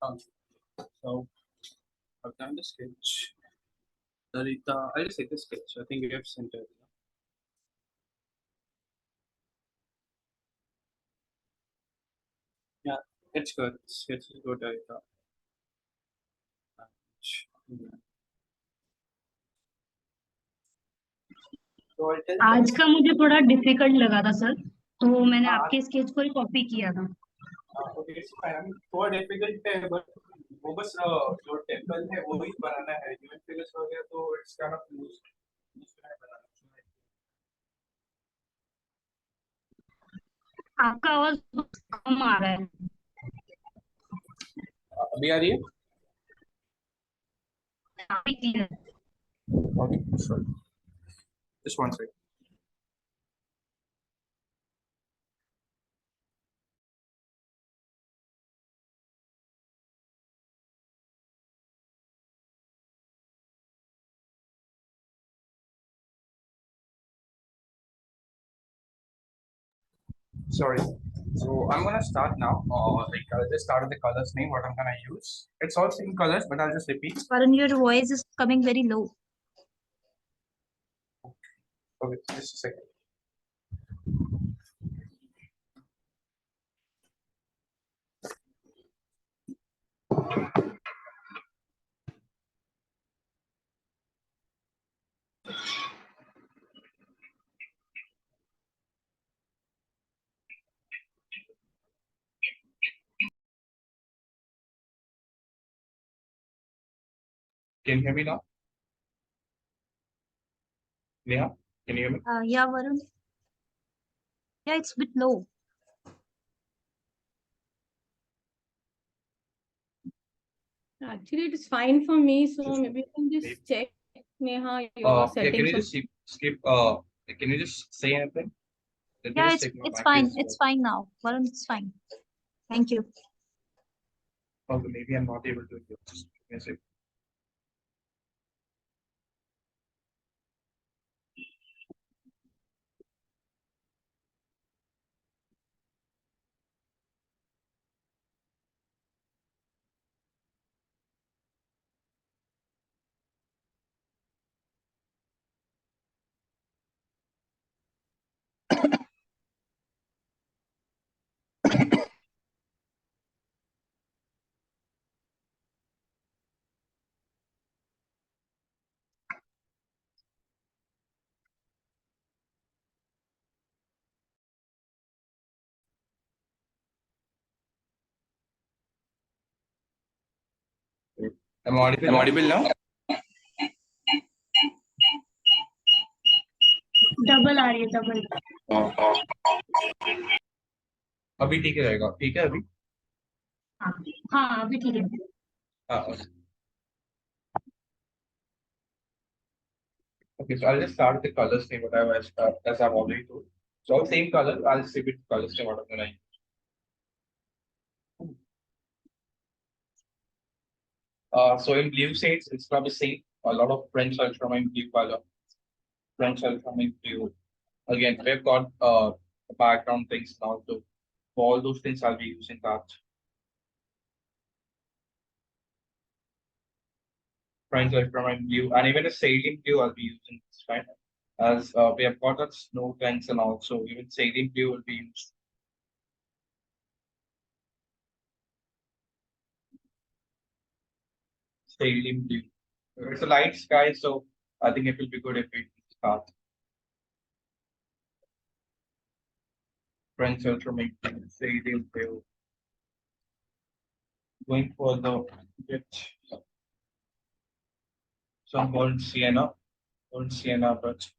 So I've done the sketch. Sarita, I'll just take the sketch. I think you have sent it. Yeah, it's good. Sketch is good, Sarita. So I'll tell आज का मुझे थोड़ा difficult लगा था sir, तो मैंने आपके sketch को ही कॉपी किया था। okay, it's fine. I mean, थोड़ा difficult है, but वो बस जो टेम्पल है वो ही बनाना है। ह्यूमन फिगर्स वगैरह तो it's kind of loose. आपका आवाज बहुत कम आ रहा है। अभी आ रही है? अभी clear है। Okay, sorry. Just one second. Sorry. So I'm gonna start now. Like I'll just start with the colors name, what I'm gonna use. It's all same colors, but I'll just repeat. Varun, your voice is coming very low. Okay, just a second. Can you hear me now? Neha, can you hear me? Yeah, Varun. Yeah, it's a bit low. Actually, it is fine for me. So maybe you can just check, Neha, your settings. Can you just skip? Can you just say anything? Let me Yeah, just check my it's mic fine. is- It's fine now. Varun, it's fine. Thank you. Okay, maybe I'm not able to hear. Just give me a second. I'm audible now? Double आ रही है, double. अभी ठीक रहेगा, ठीक है अभी? हाँ हाँ, अभी ठीक है। Okay. Okay, so I'll just start with the colors name, what as I've already told. So all same color, I'll just repeat the colors name, what I'm gonna use. So in blue shades, it's probably same. A lot of French ultramarine blue color. French ultramarine blue. Again, we've got background things now, so for all those things I'll be using that. French ultramarine blue, and even a sailing blue I'll be using this time. As we have got that snow tanks and also even sailing blue will be used. Sailing blue. It's a light sky, so I think it will be good if we start. French ultramarine blue, sailing blue. Going for the bit some burnt sienna, but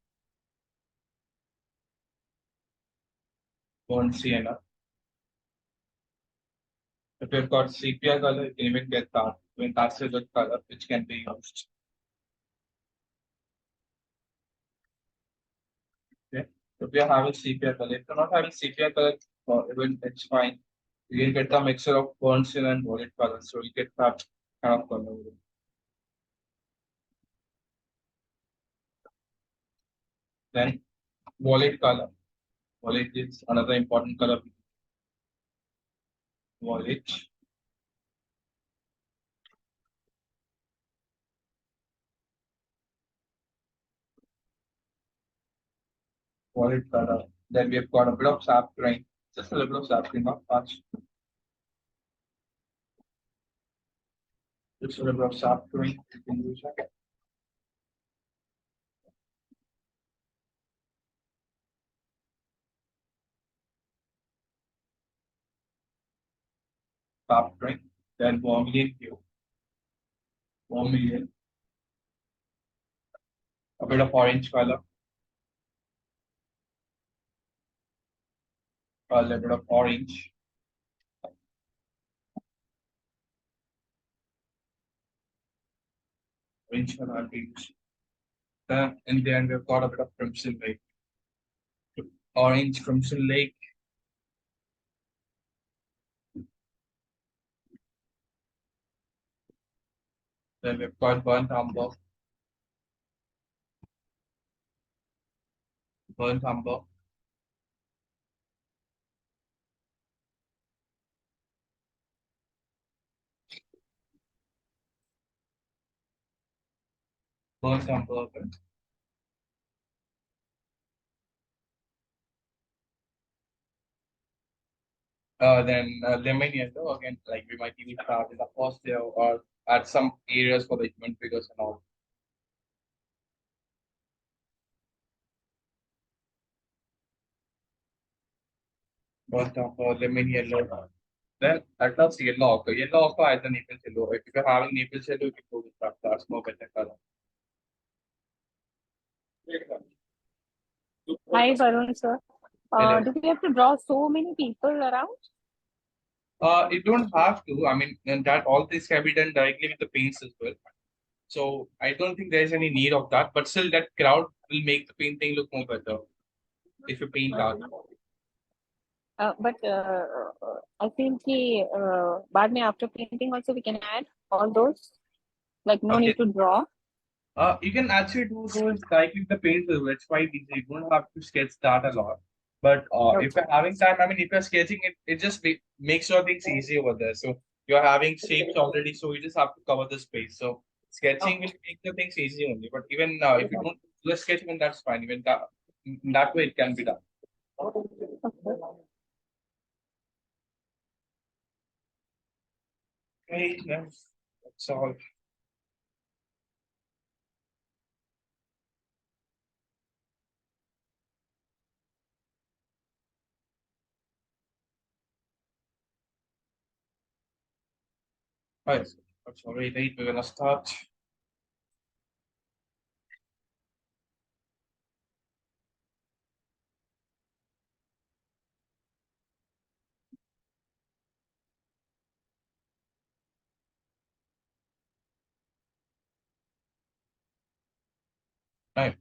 burnt sienna. If you've got sepia color, you can even get that. I mean, that's a good color which can be used. Okay. If you're having sepia color, if you're not having sepia color, even it's fine. You can get the mixture of burnt sienna and violet color, so you get that kind of color. Then violet color. Violet is another important color. Violet. Wallet color. Then we have got a bit of sap green, just a little bit of sap green, not much. Just a little bit of sap green. You can use that. Sap green. Then vermilion hue. Vermilion. A bit of orange color. A little bit of orange. Orange color I'll use. Then in the end we've got a bit of crimson lake. Orange crimson lake. Then we've got burnt umber. Burnt umber. Burnt umber. Then lemon yellow again, like we might even start in the first layer or at some areas for the human figures and all. Burnt umber, lemon yellow. Then at last yellow ochre. Yellow ochre either Naples yellow. If you're having Naples yellow, you can go with that. That's more better color. Hi, Varun sir. Hello. Do we have to draw so many people around? You don't have to. I mean, and that all this can be done directly with the paints as well. So I don't think there's any need of that. But still, that crowd will make the painting look more better if you paint that. But I feel कि बाद में after painting also we can add all those. Like no Okay. need to draw. You can actually do those directly with the paint as well. It's quite easy. You don't have to sketch that a lot. But if you're having time, I mean, if you're sketching it, it just makes your things easy over there. So you're having shapes already, so you just have to cover the space. So sketching will make the things easy only. But even if you don't do a sketch, even that's fine. Even that in that way, it can be done. Okay, that's all. Right, that's already late. We're gonna start. Right.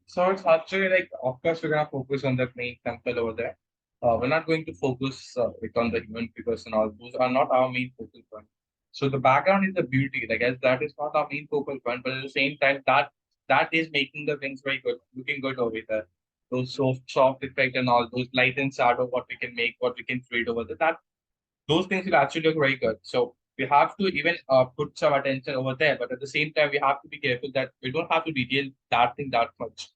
So it's actually like, of course, we're gonna focus on the main temple over there. We're not going to focus like on the human figures and all. Those are not our main focal point. So the background is the beauty. Like as that is not our main focal point, but at the same time, that is making the things very good, looking good over there. Those soft effect and all those light and shadow, what we can make, what we can create over there. That those things will actually look very good. So we have to even put some attention over there, but at the same time, we have to be careful that we don't have to detail that thing that much.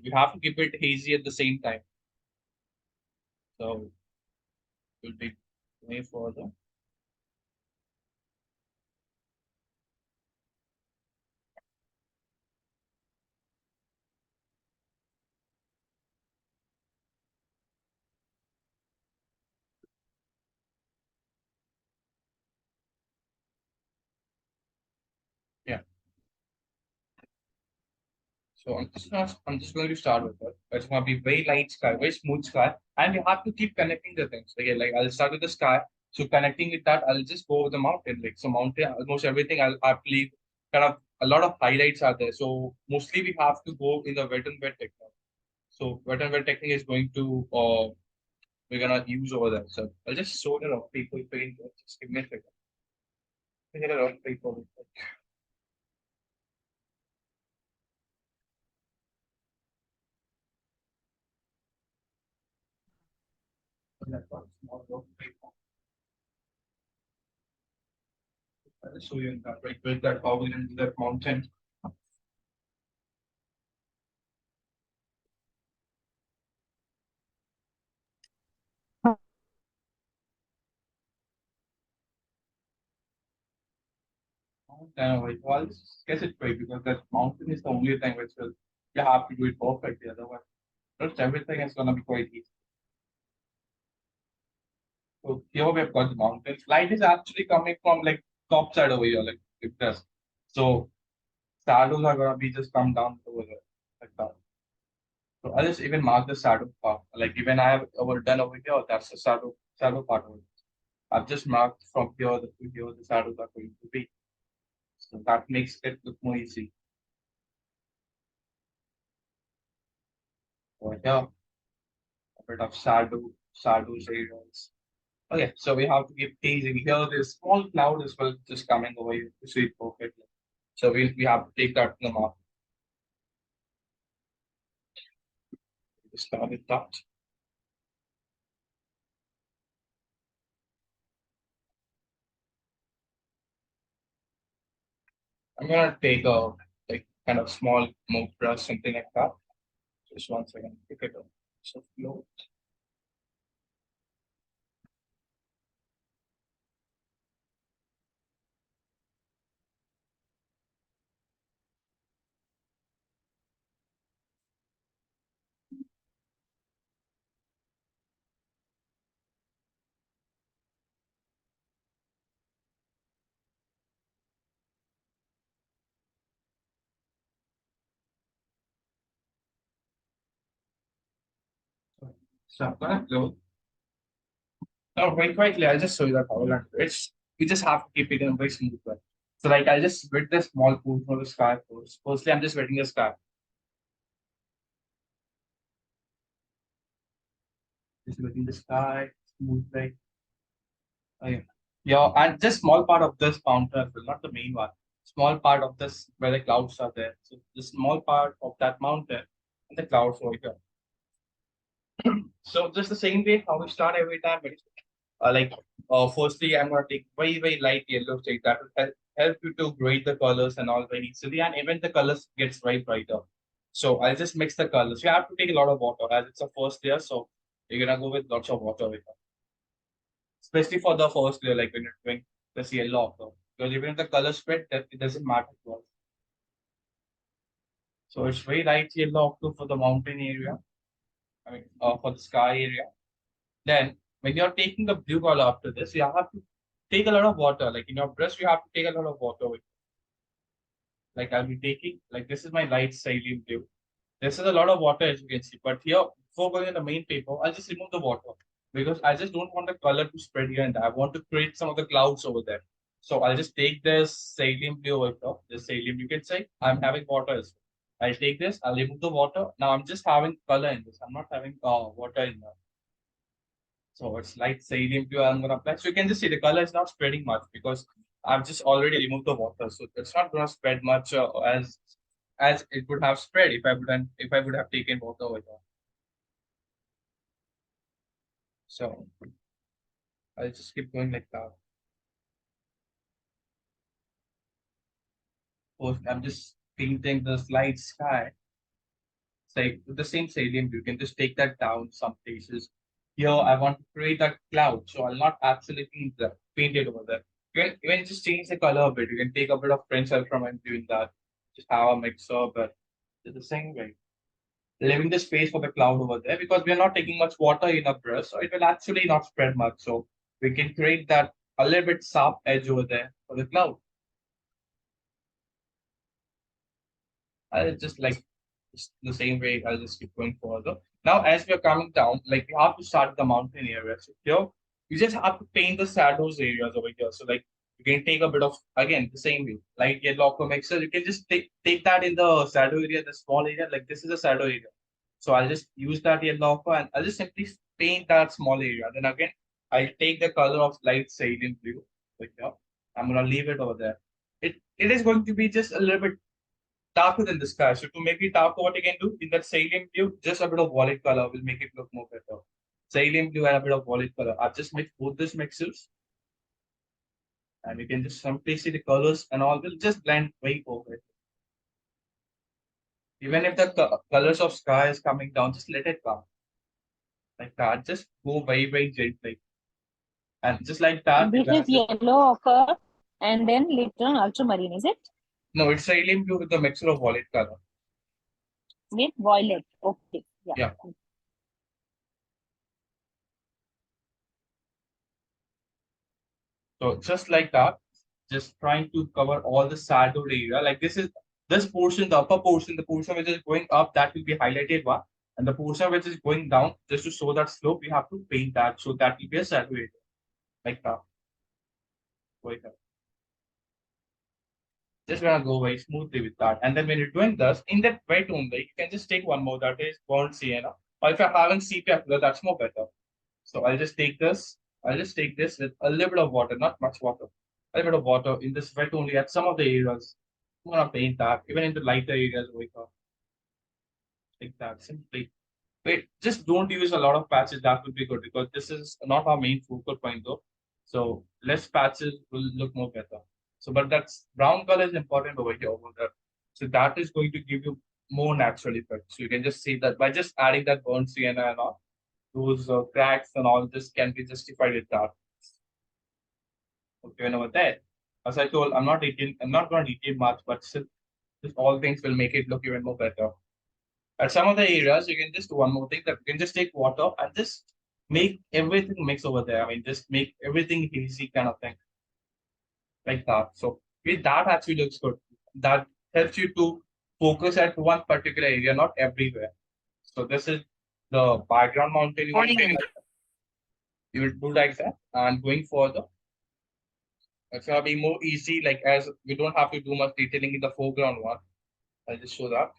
You have to keep it hazy at the same time. So we'll be way further. Yeah. So I'm just going to start with that. It's gonna be very light sky, very smooth sky, and you have to keep connecting the things. Again, like I'll start with the sky. So connecting with that, I'll just go over the mountain. Like so, mountain almost everything. I believe kind of a lot of highlights are there. So mostly we have to go in the wet and wet technique. So wet and wet technique is going to we're gonna use over there. So I'll just show it off people paint. Just give me a second. Get it off people. I'll show you in that right with that how we can do that mountain. Like, well, just guess it right because that mountain is the only thing which will you have to do it perfectly. Otherwise, just everything is gonna be quite easy. So here we have got the mountains. Light is actually coming from like top side over here, like this. So shadows are gonna be just come down over there like that. So I'll just even mark the shadow part. Like even I have done over here, that's the shadow part over here. I've just marked from here to here the shadows are going to be. So that makes it look more easy. Over here, a bit of shadows areas. Okay, so we have to keep teasing here. This small cloud is well just coming over here to see it perfectly. So we have to take that to the mark. Start with that. I'm gonna take a like kind of small move brush, something like that. Just one second. Pick it up. So low. So I'm gonna go. No, very quickly, I'll just show you that how I'll do it. It's you just have to keep it in a very smooth way. So like I'll just wet the small pool for the sky first. Firstly, I'm just wetting the sky. Just wetting the sky, smooth way. Okay. Yeah, and just small part of this mountain as well, not the main one. Small part of this where the clouds are there. So the small part of that mountain and the clouds over here. So just the same way how we start every time. Firstly, I'm gonna take very light yellow shade that will help you to grade the colors and all very easily, and even the colors gets very brighter. So I'll just mix the colors. You have to take a lot of water as it's a first layer, so you're gonna go with lots of water with it. Especially for the first layer, like when you're doing this yellow ocre. Because even if the color spread, that it doesn't matter to us. So it's very light yellow ocre for the mountain area. I mean, for the sky area. Then when you're taking the blue color after this, you have to take a lot of water. Like in your brush, you have to take a lot of water with. Like I'll be taking, like this is my light cerulean blue. This is a lot of water as you can see. But here, before going in the main paper, I'll just remove the water because I just don't want the color to spread here and there. I want to create some of the clouds over there. So I'll just take this cerulean blue over top. This cerulean, you can say I'm having water as well. I'll take this, I'll remove the water. Now I'm just having color in this. I'm not having water in there. So it's light cerulean blue I'm gonna apply. So you can just see the color is not spreading much because I've just already removed the water. So it's not gonna spread much as it would have spread if I would have taken water with it. So I'll just keep going like that. First, I'm just painting the light sky. Say with the same cerulean blue, you can just take that down some places. Here I want to create that cloud, so I'll not absolutely paint it over there. You can even just change the color a bit. You can take a bit of French ultra and doing that. Just have a mixer, but it's the same way. Leaving the space for the cloud over there because we are not taking much water in our brush, so it will actually not spread much. So we can create that a little bit sharp edge over there for the cloud. I'll just like just the same way, I'll just keep going further. Now, as we are coming down, like we have to start the mountain area. So here, you just have to paint the shadows areas over here. So like you can take a bit of again the same way, light yellow aqua mixer. You can just take that in the shadow area, the small area. Like this is a shadow area. So I'll just use that yellow aqua and I'll just simply paint that small area. Then again, I'll take the color of light cerulean blue. Like here. I'm gonna leave it over there. It is going to be just a little bit darker than the sky. So to make it darker, what you can do in that salient blue, just a bit of violet color will make it look more better. Salient blue and a bit of violet color. I've just mixed both these mixes. And you can just simply see the colors and all will just blend very perfect. Even if the colors of sky is coming down, just let it come. Like that. Just go very gently. And just like that, This you're gonna is yellow ochre. and then later on ultramarine, is it? No, it's cerulean blue with a mixture of violet color. With violet. Okay. Yeah. Yeah. So just like that, just trying to cover all the shadowed area. Like this portion, the upper portion, the portion which is going up, that will be highlighted one. And the portion which is going down, just to show that slope, we have to paint that. So that will be a shadow area. Like that. Like that. Just gonna go very smoothly with that. And then when you're doing this, in that wet only, you can just take one more, that is burnt sienna. Or if you're having sepia color, that's more better. So I'll just take this. I'll just take this with a little bit of water, not much water. A little bit of water in this wet only at some of the areas. I'm gonna paint that, even in the lighter areas over here. Like that, simply. Wait, just don't use a lot of patches. That would be good because this is not our main focal point though. So less patches will look more better. So, but that's brown color is important over here over there. So that is going to give you more natural effect. So you can just see that by just adding that burnt sienna and all, those cracks and all this can be justified with that. Okay, and over there, as I told, I'm not going to detail much, but still, just all things will make it look even more better. At some of the areas, you can just do one more thing that you can just take water and just make everything mix over there. I mean, just make everything hazy kind of thing, like that. So with that actually looks good. That helps you to focus at one particular area, not everywhere. So this is the background mountain. You will do like that, and going further, it's gonna be more easy. Like as we don't have to do much detailing in the foreground one. I'll just show that.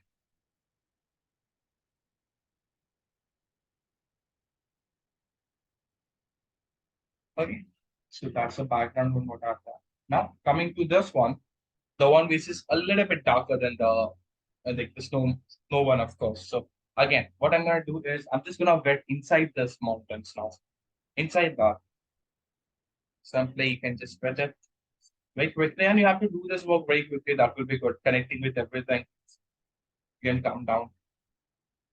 Okay. So that's the background one what I've done. Now coming to this one, the one which is a little bit darker than the like the snow one, of course. So again, what I'm gonna do is I'm just gonna wet inside this mountains now. Inside that. Simply you can just wet it very quickly, and you have to do this work very quickly. That will be good. Connecting with everything. You can come down.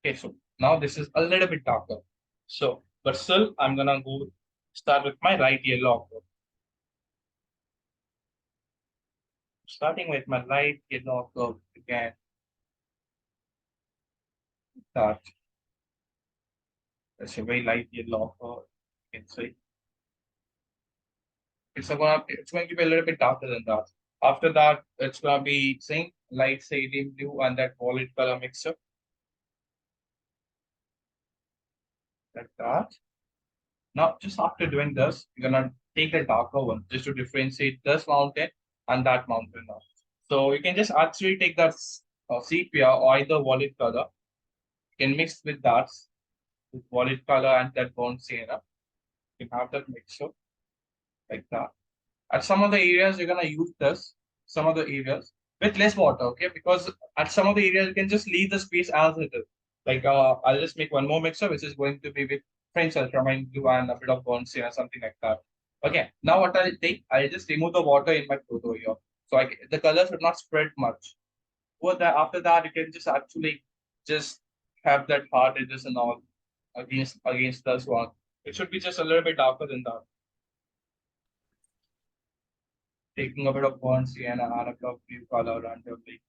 Okay, so now this is a little bit darker. So, but still, I'm gonna go start with my light yellow ochre. Starting with my light yellow ochre again. That it's a very light yellow ochre. You can see it's going to be a little bit darker than that. After that, it's gonna be same light sodium blue and that violet color mixture like that. Now, just after doing this, you're gonna take a darker one just to differentiate this mountain and that mountain now. So you can just actually take that sepia or either violet color. You can mix with that with violet color and that burnt sienna. You can have that mixture like that. At some of the areas, you're gonna use this. Some of the areas with less water, okay? Because at some of the areas, you can just leave the space as it is. Like I'll just make one more mixer, which is going to be with French ultramarine blue and a bit of burnt sienna, something like that. Okay. Now what I'll take, I'll just remove the water in my photo here. So the color should not spread much. After that, you can just actually just have that hard edges and all against this one. It should be just a little bit darker than that. Taking a bit of burnt sienna and a bit of blue color randomly.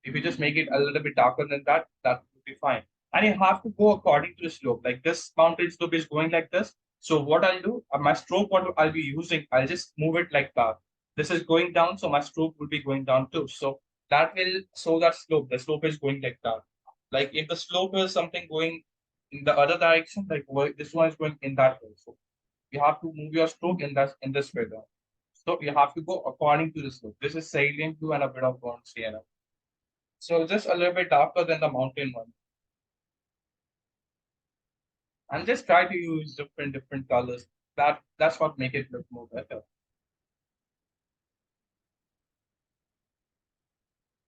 If you just make it a little bit darker than that, that would be fine. And you have to go according to the slope. Like this mountain slope is going like this. So what I'll do, my stroke, what I'll be using, I'll just move it like that. This is going down, so my stroke will be going down too. So that will show that slope. The slope is going like that. Like if the slope is something going in the other direction, like this one is going in that way. So you have to move your stroke in this way down. So you have to go according to the slope. This is salient blue and a bit of burnt sienna. So just a little bit darker than the mountain one. And just try to use different colors. That's what make it look more better.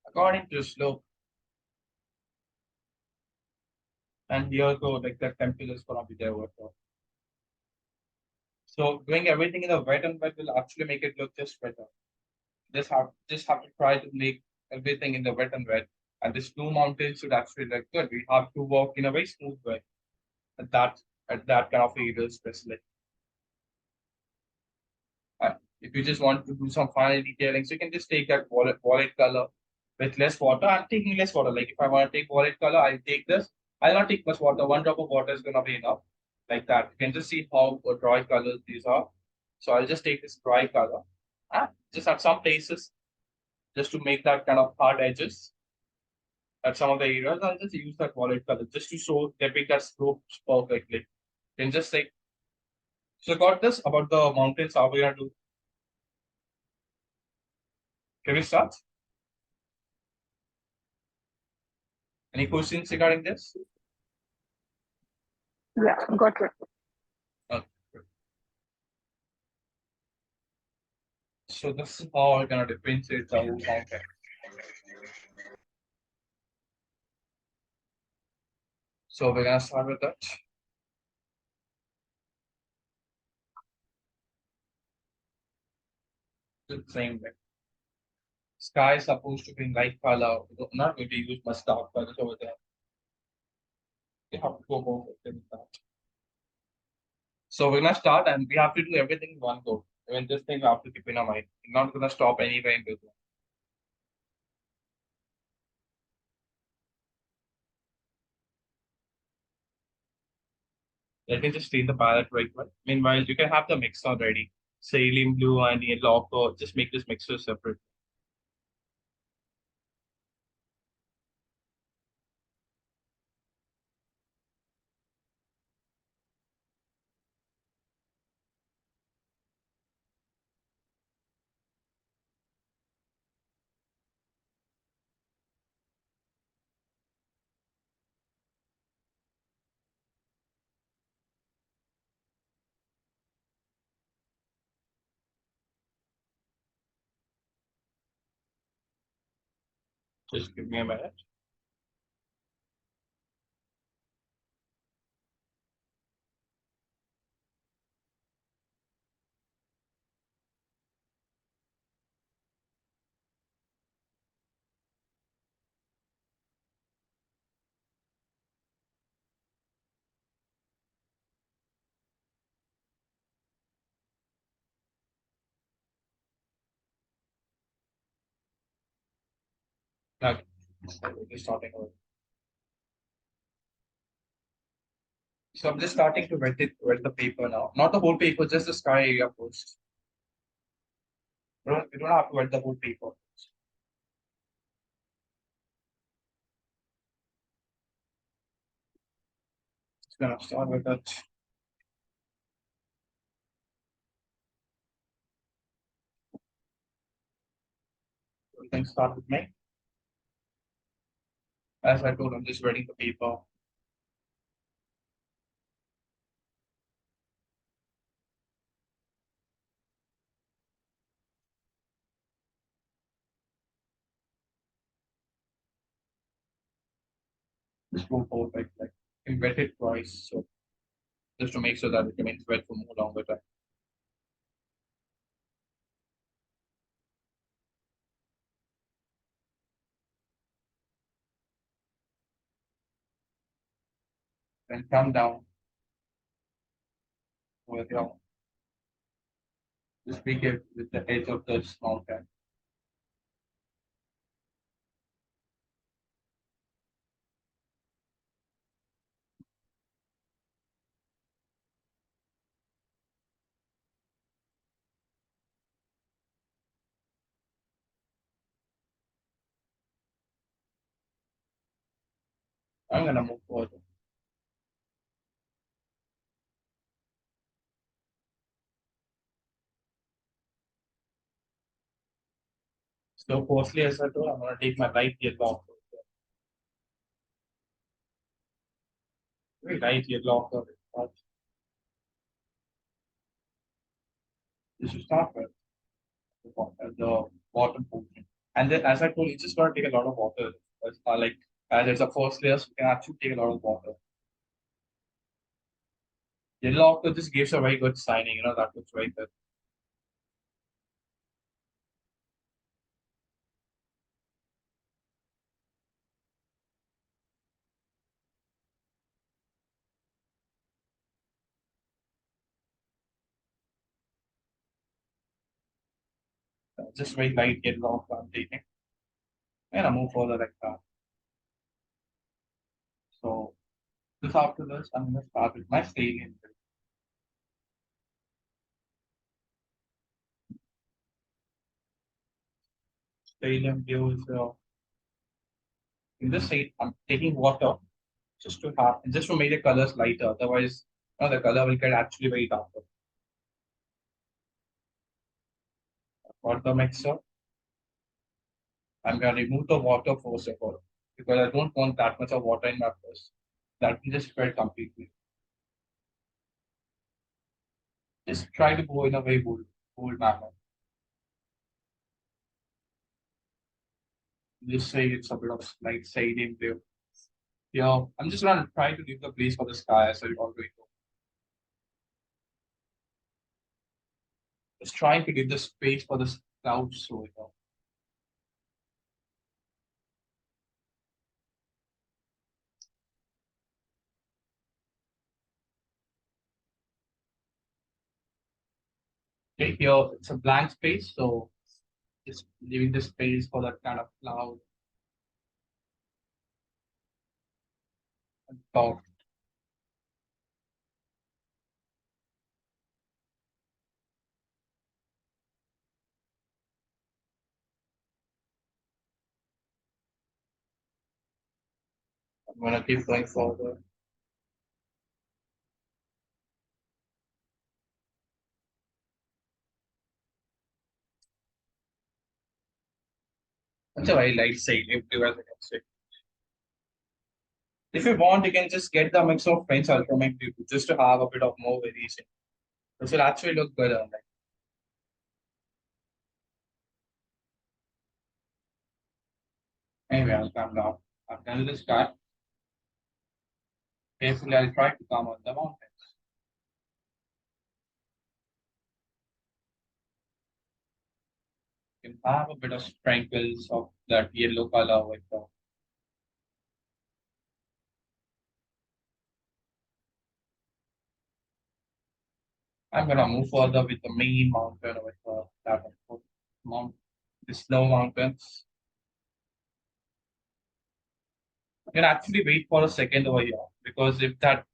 According to the slope. And here go like the temple is gonna be there over. So doing everything in the wet and wet will actually make it look just better. Just have to try to make everything in the wet and wet. And this blue mountain should actually look good. We have to walk in a very smooth way at that at that kind of area especially. If you just want to do some final detailing, so you can just take that wallet color with less water. I'm taking less water. Like if I want to take wallet color, I'll take this. I'll not take much water. One drop of water is gonna be enough. Like that. You can just see how dry colors these are. So I'll just take this dry color. Just at some places, just to make that kind of hard edges at some of the areas, I'll just use that wallet color just to show depict that slopes perfectly. Then just say, so got this about the mountains, how we gonna do? Can we start? Any questions regarding this? Yeah, got it. Uh, so this is how I'm gonna differentiate the whole mountain. So we're gonna start with that. The same way. Sky is supposed to be in light color. We're not going to use much dark colors over there. You have to go more with that. So we're gonna start and we have to do everything in one go. Even this thing we have to keep in our mind. We're not gonna stop anywhere in between. Let me just clean the palette right quick. Meanwhile, you can have the mixer ready. Cerulean blue and yellow ochre. Just make this mixer separate. Just give me a minute. Okay. We're just starting over. So I'm just starting to wet the paper now. Not the whole paper, just the sky area first. You don't have to wet the whole paper. Just gonna start with that. You can start with me. As I told, I'm just wetting the paper. Just go perfect. Like you wet it twice, so just to make sure that it remains wet for more longer time. Then come down with your just make it with the edge of the small pen. I'm gonna move forward. So firstly, as I told, I'm gonna take my light yellow. Very light yellow. This is start with the bottom portion. And then, as I told you, just gotta take a lot of water. Like, as it's a first layer, so you can actually take a lot of water. Yellow ochre just gives a very good signing, that looks very good. just very light yellow I'm taking. And I move further like that. So this after this, I'm gonna start with my salient. Salient blue is in this shade, I'm taking water just to make the colors lighter. Otherwise, the color will get actually very darker. For the mixer, I'm gonna remove the water first of all because I don't want that much of water in my first. That will just spread completely. Just try to go in a very bold manner. Just say it's a bit of like shading blue. Yeah, I'm just gonna try to leave the place for the sky as I already know. Just trying to give the space for the clouds so okay, here it's a blank space, so just leaving the space for that kind of cloud and fog. I'm gonna keep going forward. That's a very light shade, if you guys can say. If you want, you can just get the mix of French ultramax blue just to have a bit of more variation. This will actually look good on that. Anyway, I'll come down. I've done this cut. Carefully, I'll try to come on the mountains. You can have a bit of sprinkles of that yellow color with the I'm gonna move further with the main mountain with that mount, the snow mountains. You can actually wait for a second over here because if the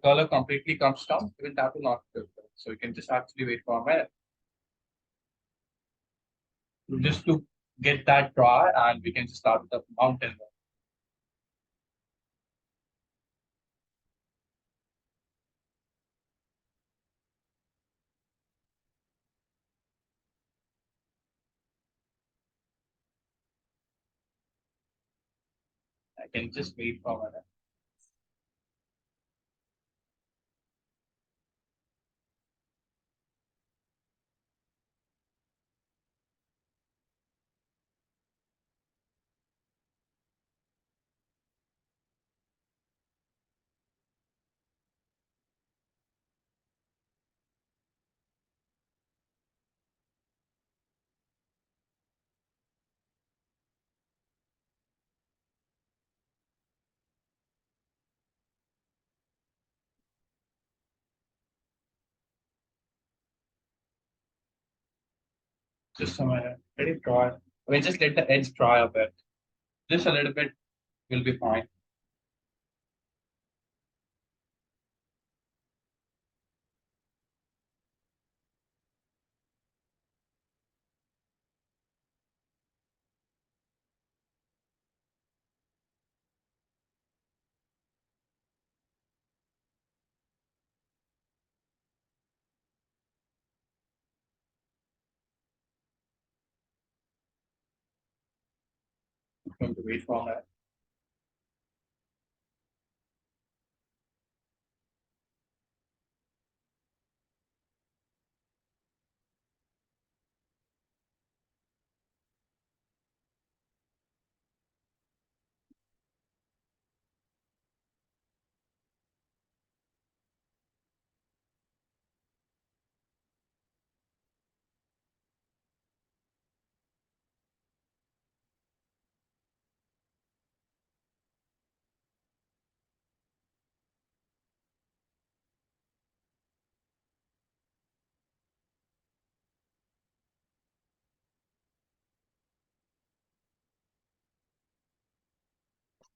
color completely comes down, even that will not filter. So you can just actually wait for a minute just to get that dry, and we can just start with the mountain. I can just wait for a minute. Just a minute. Let it dry. I mean, just let the edge dry a bit. Just a little bit will be fine. I'm going to wait for a minute.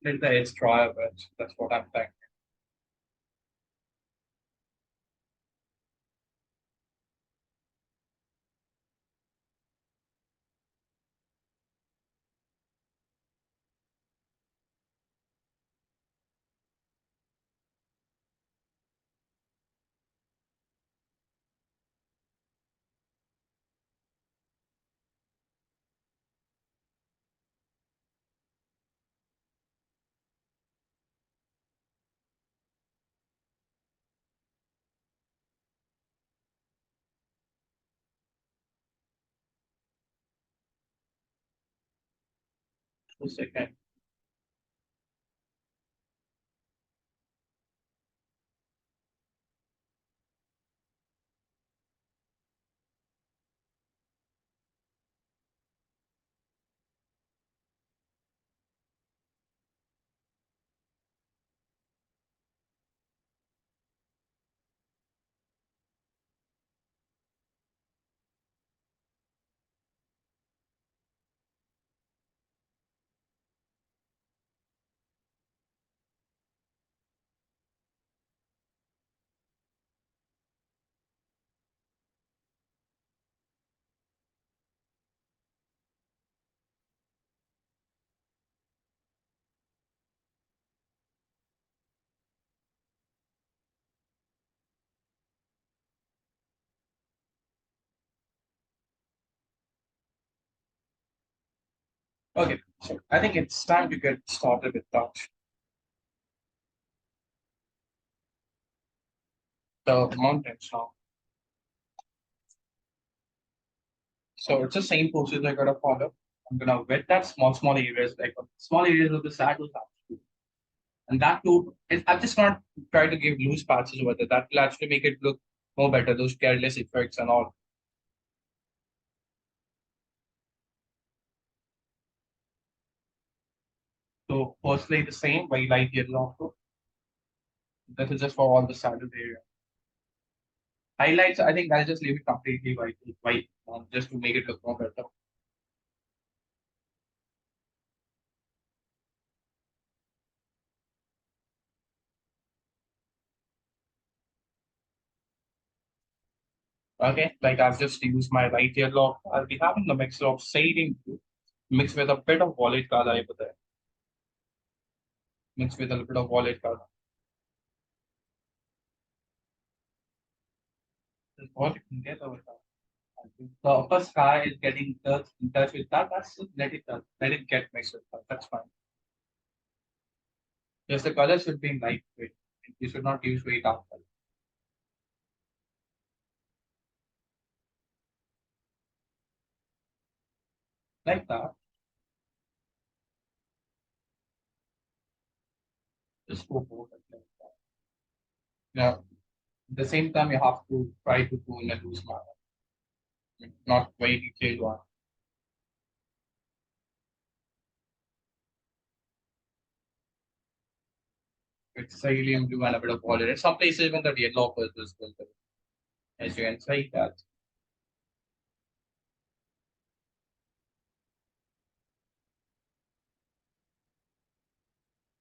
let the edge dry a bit. That's what I'm thinking. Two seconds. Okay, so I think it's time to get started with the mountains now. So it's the same process I gotta follow. I'm gonna wet that small areas, like small areas of the saddle have. And that too, I'm just not trying to give loose patches over there. That will actually make it look more better, those careless effects and all. So firstly the same white light yellow. Also. This is just for all the saddle area. Highlights, I think I'll just leave it completely white, just to make it look more better. Okay, like I've just used my light yellow. I'll be having a mix of shading mixed with a bit of violet color over there. Mixed with a little bit of violet color. This is what you can get over there. The upper sky is getting in touch with that. That's just let it get mixed with that. That's fine. Just the color should be in lightweight. You should not use way dark color. Like that. Just go forward like that. Yeah. At the same time, you have to try to go in a loose manner, not very detailed one. It's helium blue and a bit of violet. In some places, even the yellow is visible. As you can see that.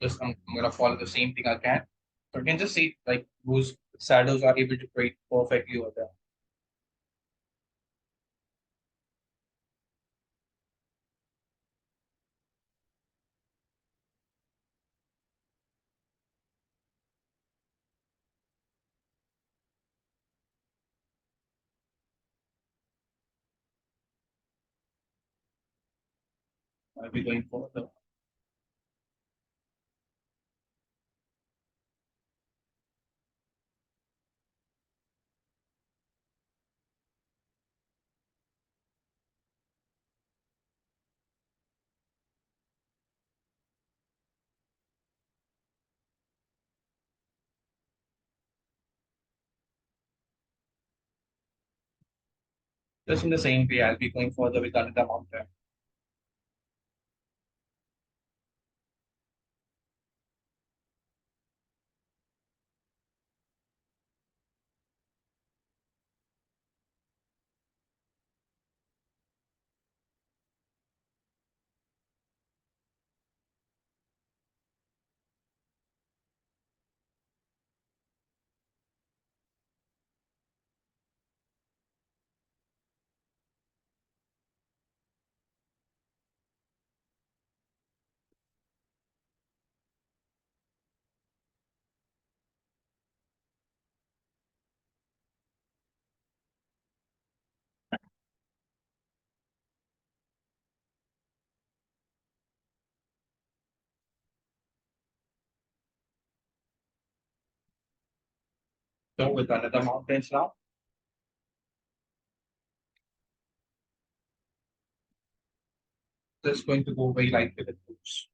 Just I'm gonna follow the same thing again. So you can just see like those shadows are able to create perfectly over there. I'll be going further. Just in the same way, I'll be going further with another mountain. So with another mountains now. Just going to go very light with the boots.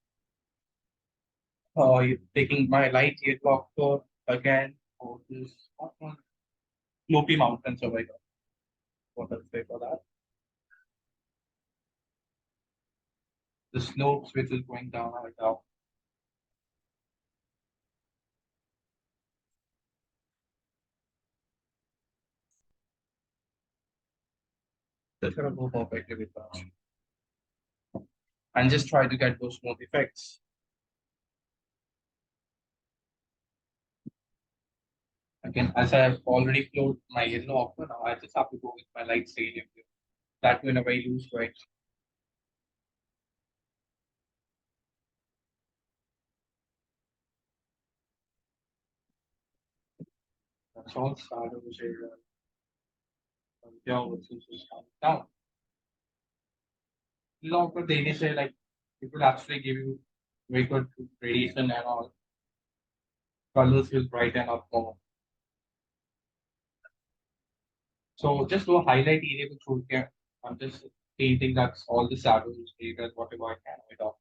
Taking my light yellow octo again for this Slopey Mountains over here. What else say for that? The slopes which is going down right now. That's gonna go perfectly with that. And just try to get those smooth effects. Again, as I've already flowed my yellow octo, now I just have to go with my light stadium view. That way in a very loose way. That's all shadows area. Yeah, which is just coming down. Long for they say like it will actually give you very good radiation and all. Colors will brighten up more. So just do a highlight area with through here. I'm just painting that's all the shadows areas, whatever I can with off.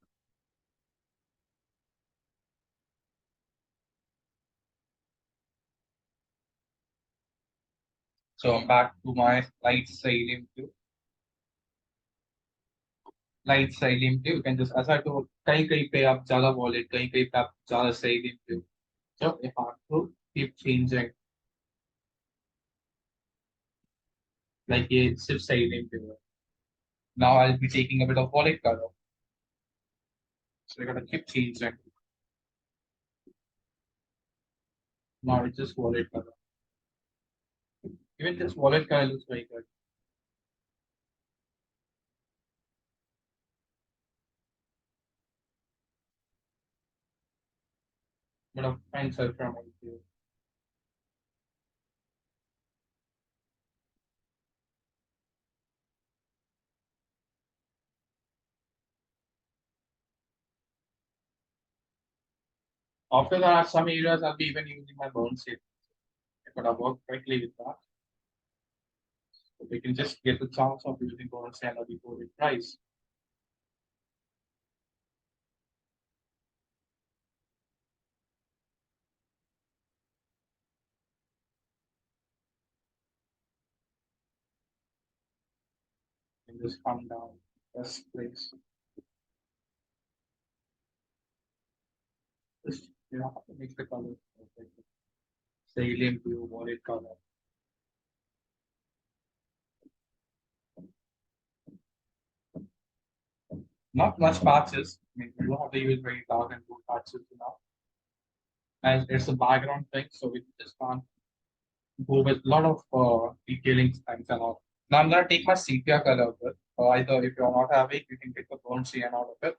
So I'm back to my light salient view. Light salient view. You can just as I told, कहीं पे आप ज़्यादा wallet, कहीं पे आप ज़्यादा salient view. So if I have to keep changing, like ये सिर्फ salient view है. Now I'll be taking a bit of wallet color. So we're gonna keep changing. Now it's just wallet color. Even this wallet color looks very good. Bit of pencil from here. After that, some areas I'll be even using my burn shape. But I work correctly with that. So we can just get the chance of using burn shape before it dries. And just come down this place. Just you know, mix the colors perfectly. Salient blue, wallet color. Not much patches. I mean, you don't have to use very dark and blue patches now. And it's a background thing, so we just can't go with a lot of detailing things and all. Now I'm gonna take my sepia color with, either if you're not having, you can take the burnt cyan out of it.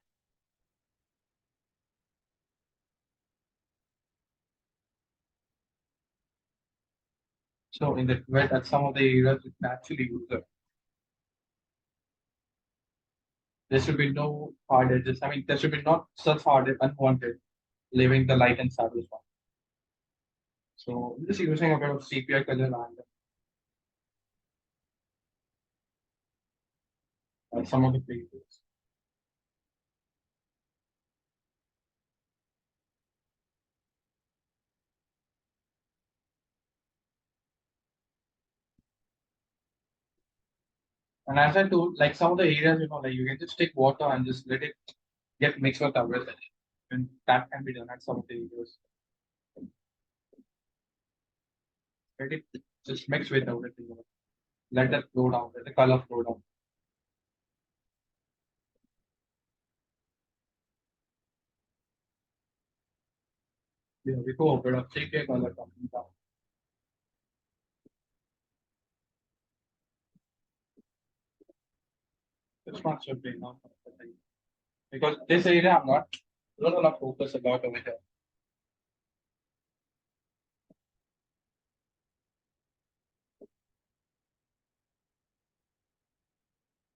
So in the wet at some of the areas you can actually use it. There should be no hard edges. I mean, there should be not such hard unwanted, leaving the light and shadows on. So I'm just using a bit of sepia color and some of the places. And as I told, like some of the areas, you know, like you can just take water and just let it get mixed with everything. And that can be done at some of the areas. Let it just mix with everything. You know. Let that flow down, let the color flow down. Yeah, we go a bit of sepia color coming down. This one should be enough. Because this area I'm not gonna focus about over here.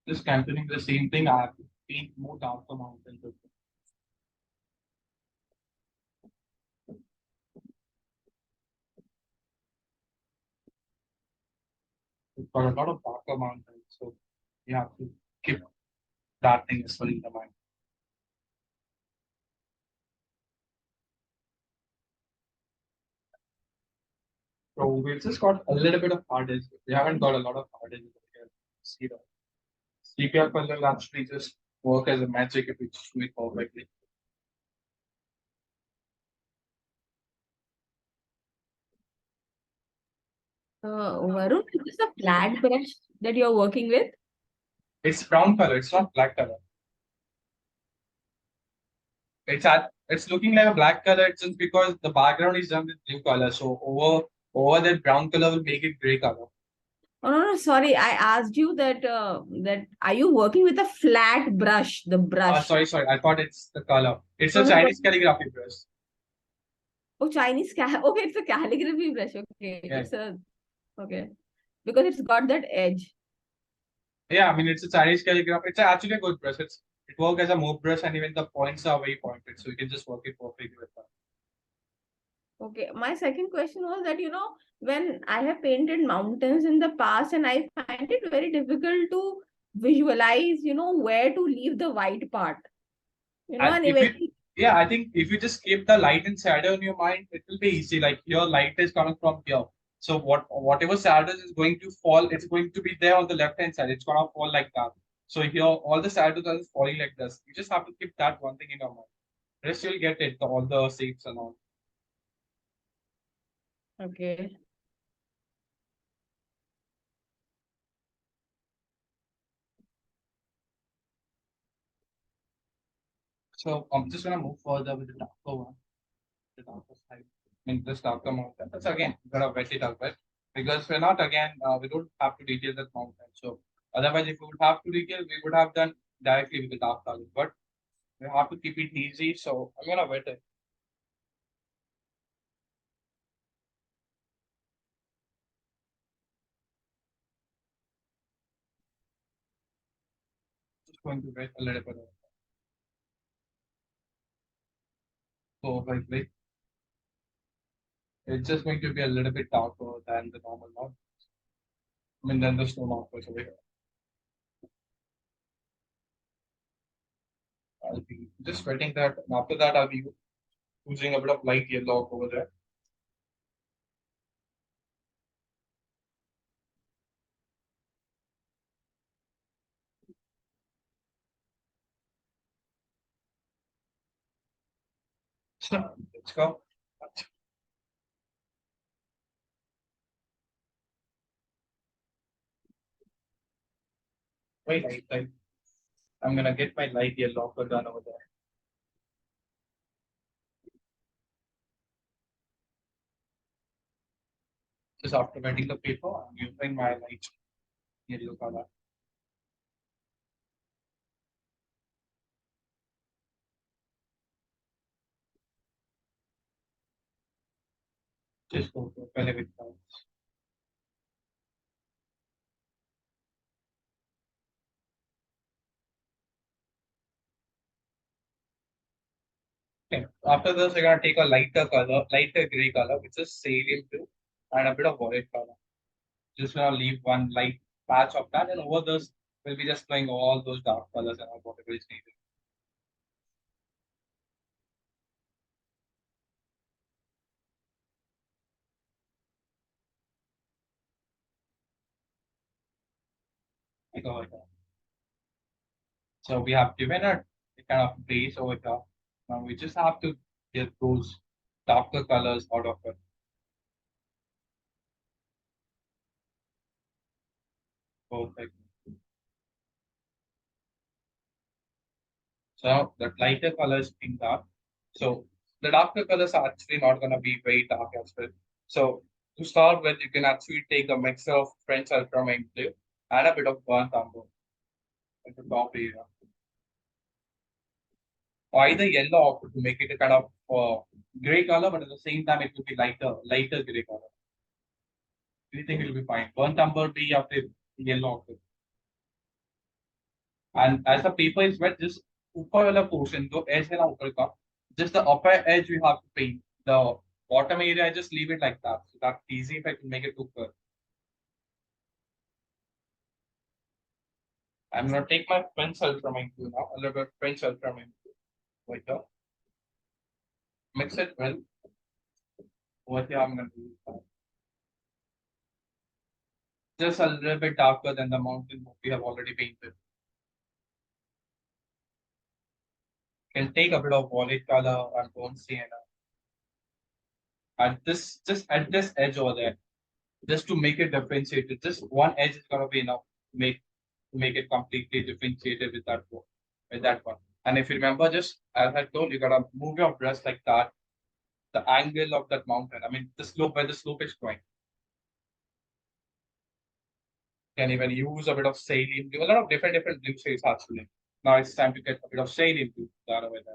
Just continuing the same thing, I have to paint more down the mountains. It's got a lot of darker mountains, so you have to keep that thing as well in the mind. So we've just got a little bit of hard edge. We haven't got a lot of hard edge over here. See that? CPR puzzle actually just work as a magic if we just do it perfectly. Varun, is this a flat brush that you're working with? It's brown color, it's not black color. It's looking like a black color, it's just because the background is done with blue color. So over that brown color will make it gray color. Oh, no, sorry. I asked you that are you working with a flat brush? The brush. Sorry, I thought it's the color. It's a No, no, Chinese calligraphy brush. Oh, okay, it's a calligraphy brush. Okay, Yeah. it's a okay because it's got that edge. Yeah, I mean it's a Chinese calligraphy. It's actually a good brush. It works as a move brush, and even the points are very pointed, so you can just work it perfectly with that. Okay, my second question was that when I have painted mountains in the past, and I find it very difficult to visualize, where to leave the white part. And yeah, I think if you just keep the light and shadow in your mind, it will be easy. Like your light is coming from here. So whatever shadows is going to fall, it's going to be there on the left hand side. It's gonna fall like that. So here all the shadows are just falling like this. You just have to keep that one thing in your mind. Rest you'll get it, all the shapes and all. Okay. So I'm just gonna move further with the darker one. The darker side. I mean this darker mountain. That's again gonna wet it up, right? Because we're not again we don't have to detail that mountain. So otherwise if we would have to detail, we would have done directly with the dark color. But we have to keep it easy. So I'm gonna wet it. Just going to wet a little bit of it. So like it's just going to be a little bit darker than the normal one. I mean then the snow markers over here. I'll be just wetting that, and after that I'll be using a bit of light yellow over there. So let's go. Wait, light. I'm gonna get my light yellow done over there. Just after wetting the paper, I'm using my light yellow color. Just go to पहले with that. Okay. After this, we're gonna take a lighter color, lighter gray color, which is cereal blue, and a bit of violet color. Just gonna leave one light patch of that, and over this, we'll be just playing all those dark colors and all whatever is needed. Like over here. So we have given a kind of base over here. Now we just have to get those darker colors out of it. Perfect. So the lighter colors in dark. So the darker colors are actually not going to be very dark as well. So to start with, you can actually take a mix of French ultramarine blue and a bit of burnt umber at the top area. Or either yellow to make it a kind of gray color, but at the same time it will be lighter gray color. Anything will be fine. Burnt umber be after yellow. And as the paper is wet, just upper wala portion, the edge है ना ऊपर का, just the upper edge we have to paint. The bottom area, I just leave it like that. So that's easy if I can make it look good. I'm gonna take my French ultramarine blue now, a little bit French ultramarine blue. Like that. Mix it well. Over here, I'm gonna do just a little bit darker than the mountain we have already painted. Can take a bit of violet color and burnt sienna. At this, just at this edge over there, just to make it differentiated. Just one edge is gonna be enough to make it completely differentiated with that one, with that one. And if you remember, just as I told you, gotta move your brush like that. The angle of that mountain. I mean, the slope where the slope is going. Can even use a bit of salient blue, a lot of different blue shades actually. Now it's time to get a bit of salient blue that over there.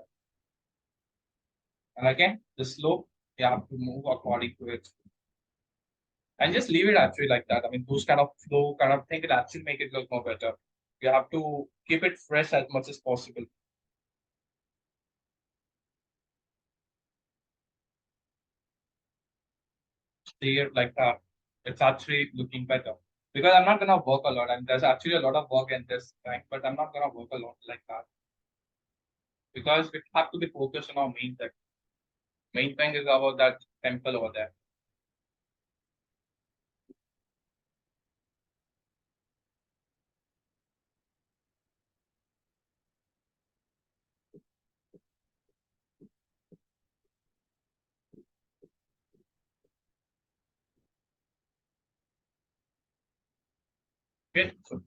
And again, the slope, you have to move according to it. And just leave it actually like that. I mean, those kind of flow kind of thing will actually make it look more better. You have to keep it fresh as much as possible. See it like that. It's actually looking better. Because I'm not gonna work a lot, and there's actually a lot of work in this thing, but I'm not gonna work a lot like that. Because we have to be focused on our main thing. Main thing is about that temple over there. Okay, so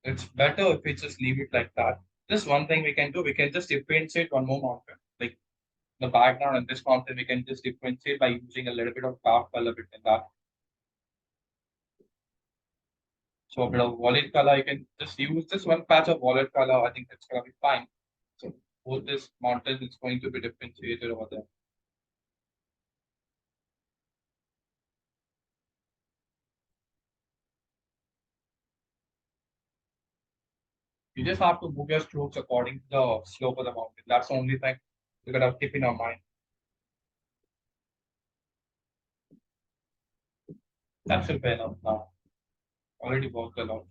it's better if we just leave it like that. Just one thing we can do, we can just differentiate one more mountain. Like the background in this mountain, we can just differentiate by using a little bit of dark color between that. So a bit of violet color, you can just use this one patch of violet color. I think it's gonna be fine. So both this mountain is going to be differentiated over there. You just have to move your strokes according to the slope of the mountain. That's the only thing you gotta keep in your mind. That should be enough now. Already worked a lot.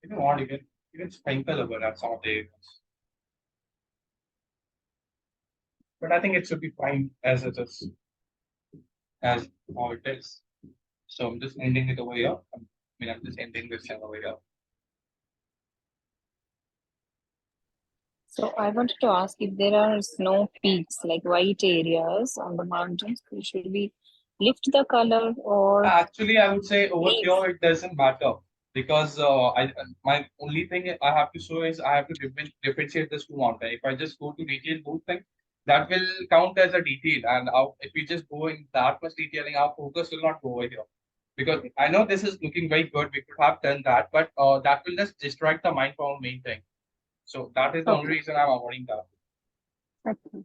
If you want, you can sprinkle over at some of the areas. But I think it should be fine as it is, as how it is. So I'm just ending it over here. I mean, I'm just ending this thing over here. So I wanted to ask if there are snow peaks, like white areas on the mountains, should we lift the color or Actually, I would say over leave? here it doesn't matter because my only thing I have to show is I have to differentiate this two mountain. If I just go to detail both things, that will count as a detail. And if we just go in that much detailing, our focus will not go over here. Because I know this is looking very good. We could have done that, but that will just distract the mind from our main thing. So that is the only Okay. reason I'm avoiding that. Okay.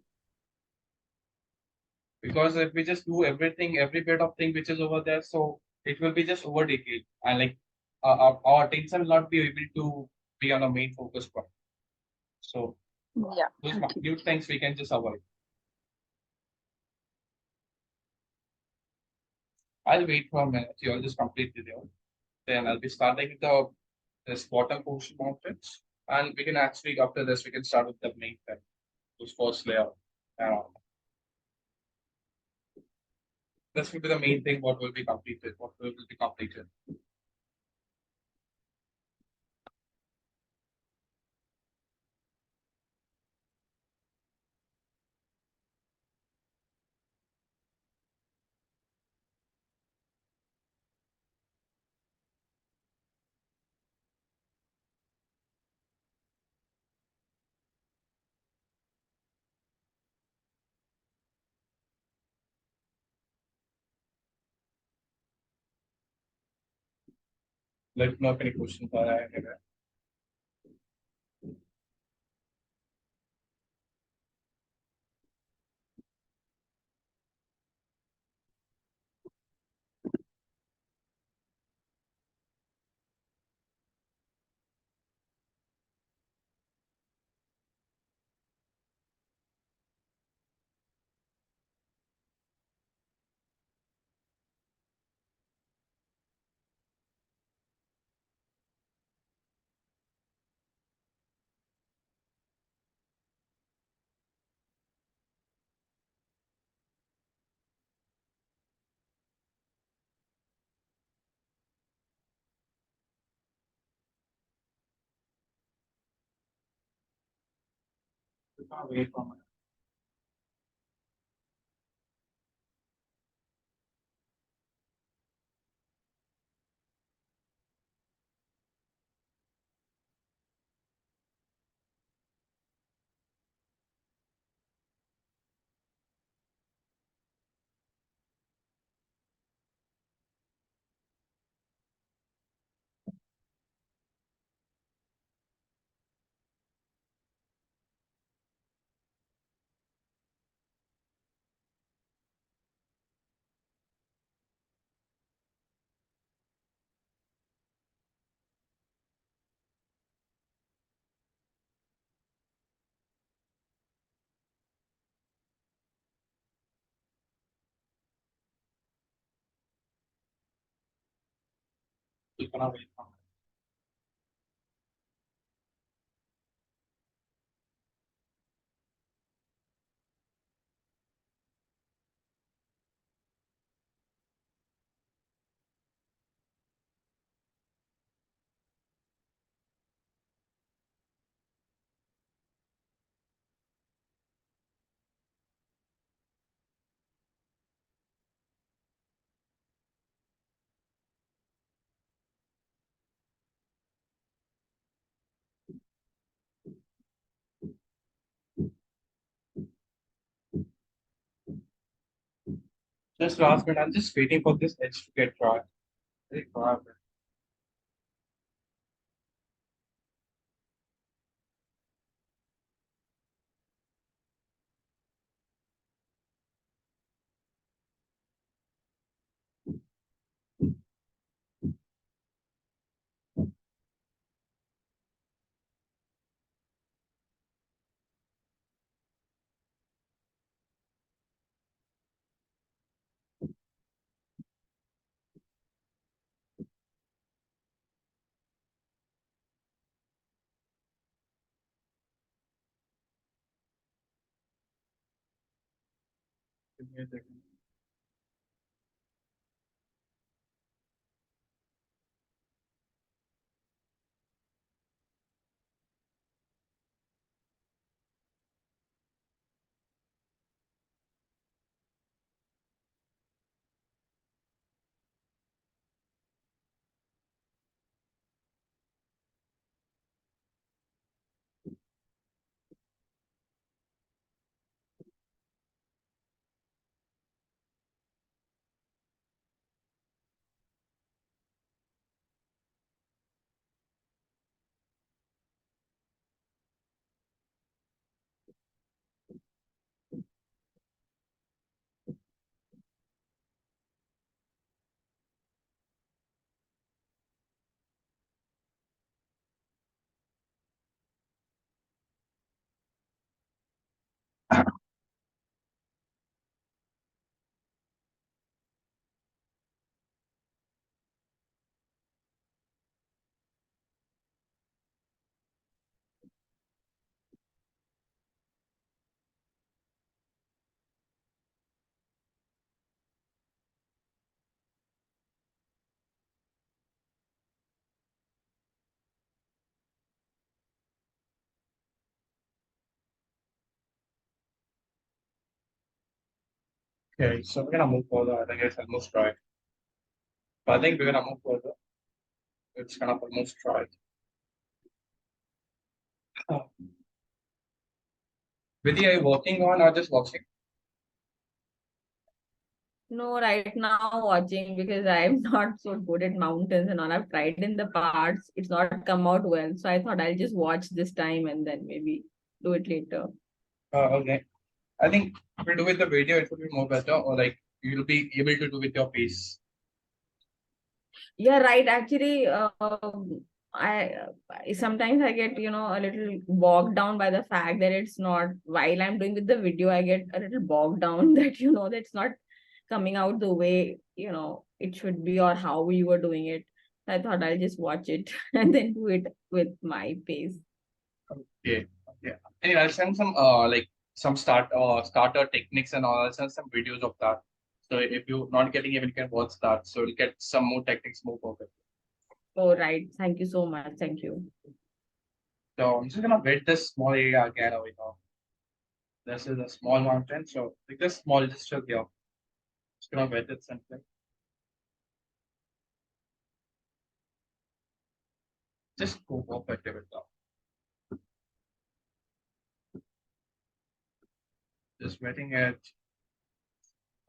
Because if we just do everything, every bit of thing which is over there, so it will be just over detailed and like our attention will not be able to be on a main focus point. So Yeah. those Okay. minute things we can just avoid. I'll wait for a minute. You'll just complete the video. Then I'll be starting with the this bottom portion mountains, and we can actually after this we can start with the main thing, this first layer. And this will be the main thing. What will be completed? What will be completed? Let me know if any questions are there. Away from it. Keep on away from it. Just last minute, I'm just waiting for this edge to get dry. Very dry. Give me a second. Okay, so we're gonna move further. I think it's almost dry. But I think we're gonna move further. It's kind of almost dry. Vidya, are you working on or just watching? No, right now watching because I'm not so good at mountains and all. I've tried in the past, it's not come out well. So I thought I'll just watch this time and then maybe do it later. Okay. I think if you do with the video, it would be more better, or like you'll be able to do with your face. Yeah, right. Actually, I sometimes I get, a little bogged down by the fact that it's not, while I'm doing with the video, I get a little bogged down that, that's not coming out the way, it should be or how we were doing it. I thought I'll just watch it and then do it with my pace. Okay. Okay. Anyway, I'll send some like some starter techniques and all. I'll send some videos of that. So if you're not getting it, you can watch that. So you'll get some more techniques more perfect. Oh, right. Thank you so much. Thank you. So I'm just gonna wet this small area again over here. This is a small mountain, so like this small gesture here. Just gonna wet it simply. Just go perfect with that. Just wetting it.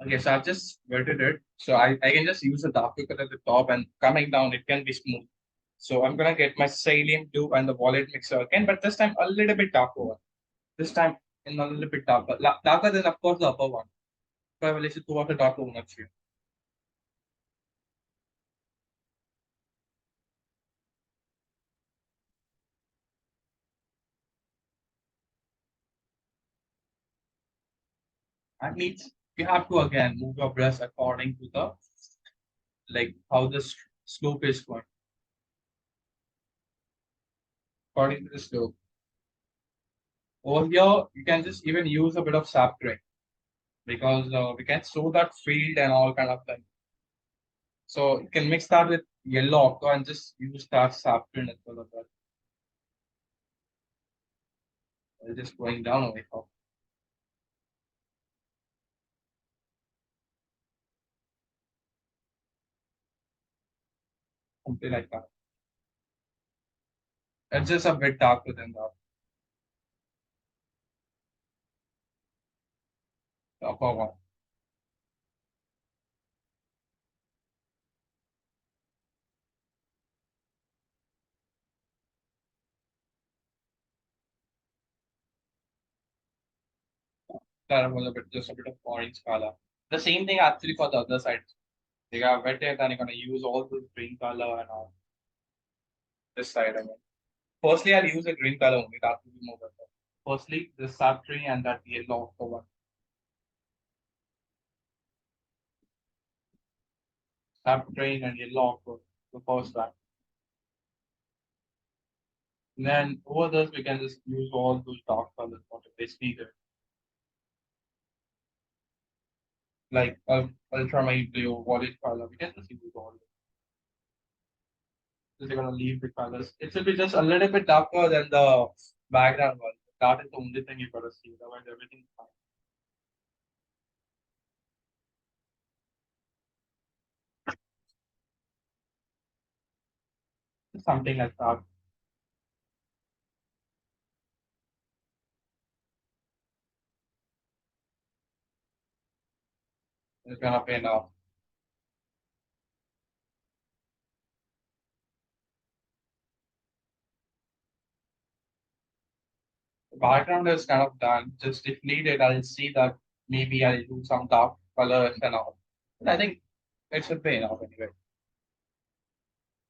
Okay, so I've just wetted it. So I can just use the darker color at the top and coming down, it can be smooth. So I'm gonna get my Ceylene 2 and the wallet mixer again, but this time a little bit darker one. This time in a little bit darker. Darker than of course the upper one. So I will use two of the darker one actually. That means you have to again move your brush according to the like how the slope is going. According to the slope. Over here, you can just even use a bit of sap trick because we can show that field and all kind of thing. So you can mix that with yellow ochre and just use that sap trick as well as that. Just going down over here. Something like that. It's just a bit darker than the upper one. That was a bit just a bit of orange color. The same thing actually for the other side. They got wet it and you're gonna use all the green color and all this side. I mean. Firstly, I'll use a green color only. That will be more better. Firstly, the sap tree and that yellow ochre one. Sap tree and yellow ochre, the first one. And then over this, we can just use all those dark colors, whatever is needed. Like ultramarine blue, violet color. We can just use all. Just gonna leave the colors. It should be just a little bit darker than the background one. That is the only thing you gotta see. Otherwise, everything's fine. Something like that. It's gonna pay now. The background is kind of done. Just if needed, I'll see that maybe I'll do some dark colors and all. But I think it should pay enough anyway.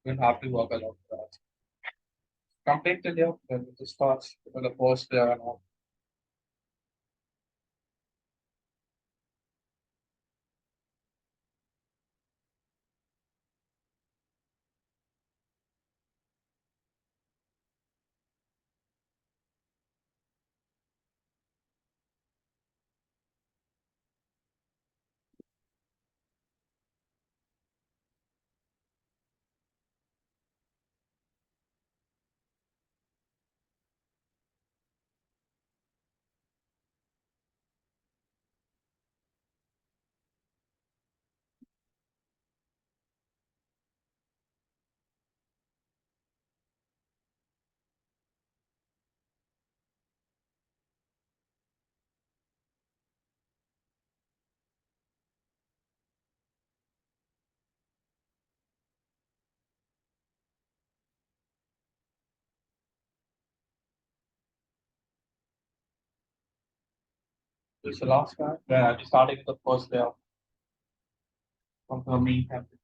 You don't have to work a lot for that. Completed here, then it just starts with the first there and all. This is the last one. Then I'll be starting with the first layer of the main template.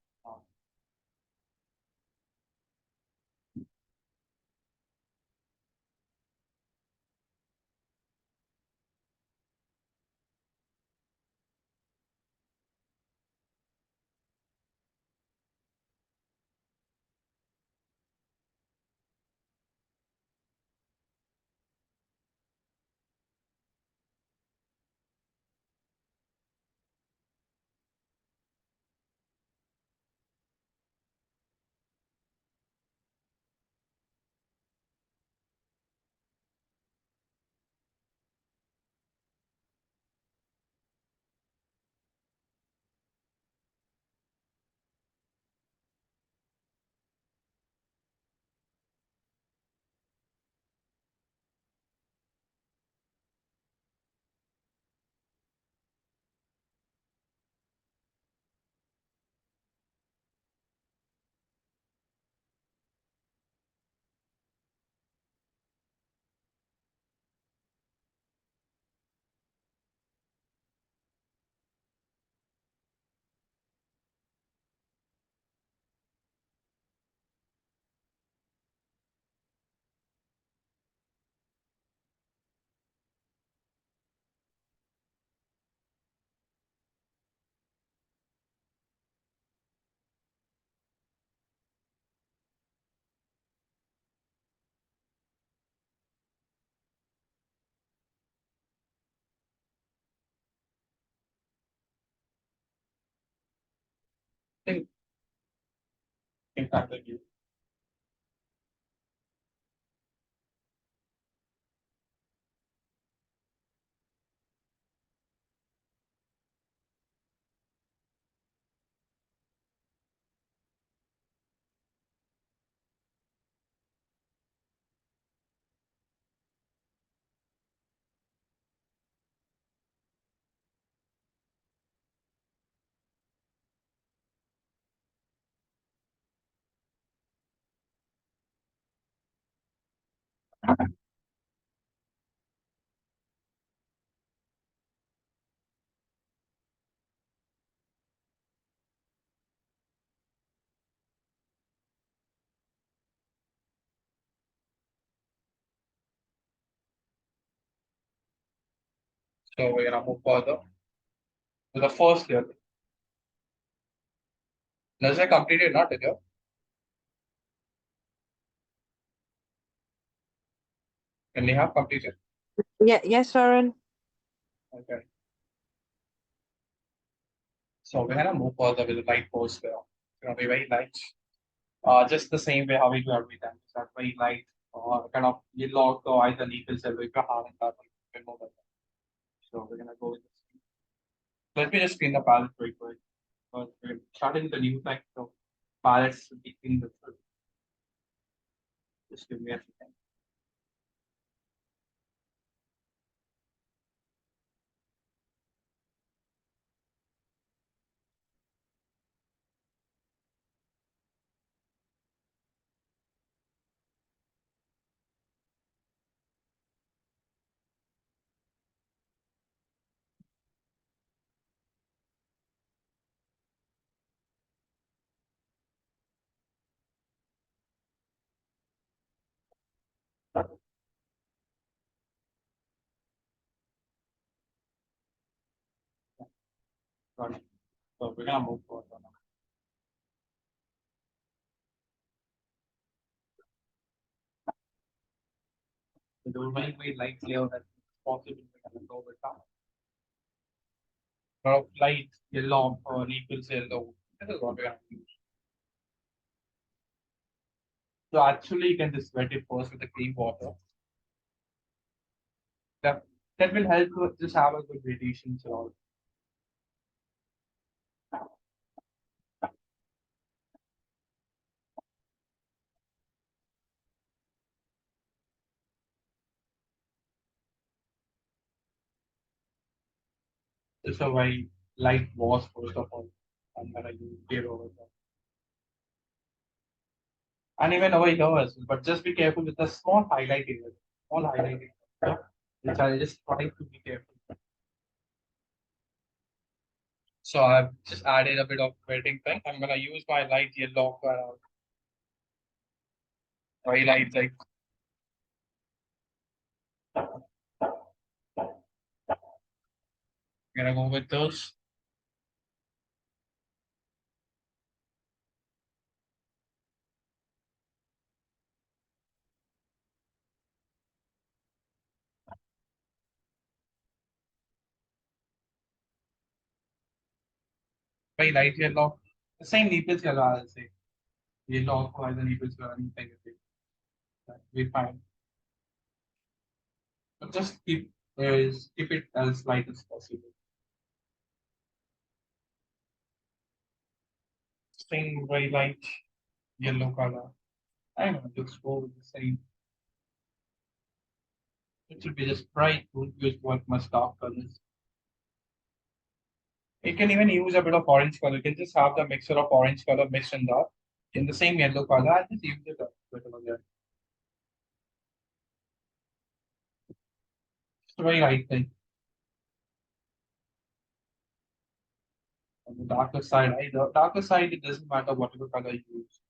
impact the view. So we're gonna move further to the first layer. Nazar completed, not again. Can they have completed? Yeah, yes, Varun. Okay. So we're gonna move further with the light post there. It's gonna be very light. Just the same way how we do every time. It's not very light or kind of yellow or either needle cell if you haven't done it more than that. So we're gonna go with this. Let me just clean the palette very quick. We're starting the new type of palettes to be cleaned. Just give me a second. Got it. So we're gonna move forward now. So the very light layer that is possible, we're gonna go with that. Lot of light yellow or equals yellow. That is what we're gonna use. So actually you can just wet it first with the clean water. That will help to just have a good radiation throughout. Just a very light wash first of all. I'm gonna use here over there. And even over here as well, but just be careful with the small highlight area. Small highlight area. Which I just trying to be careful. So I've just added a bit of wetting thing. I'm gonna use my light yellow very light like I'm gonna go with those. Very light yellow. The same nipples color I'll say. Yellow or the nipples color anything. We fine. But just keep it as light as possible. Same very light yellow color. I don't know, looks go with the same. It should be just bright, don't use what much dark colors. You can even use a bit of orange color. You can just have the mixture of orange color mixed in the same yellow color and just use it a bit over there. It's very light thing. On the darker side, the darker side, it doesn't matter whatever color you use.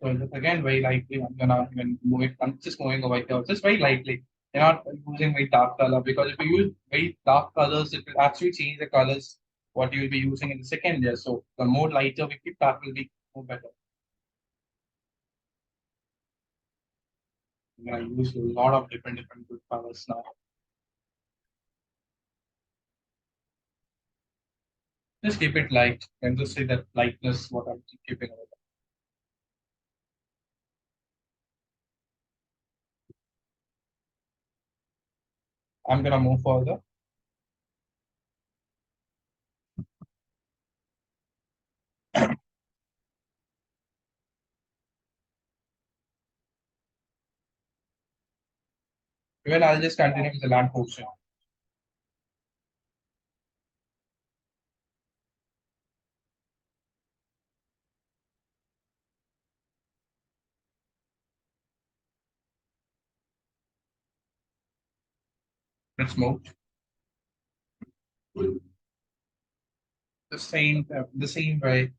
So again, very lightly, I'm gonna even move it. I'm just moving over here, just very lightly. You're not using very dark color because if you use very dark colors, it will actually change the colors what you will be using in the second layer. So the more lighter we keep, that will be more better. I'm gonna use a lot of different good colors now. Just keep it light and just say that lightness, what I'm keeping over there. I'm gonna move further. Well, I'll just continue with the land portion. Let's move. The same way.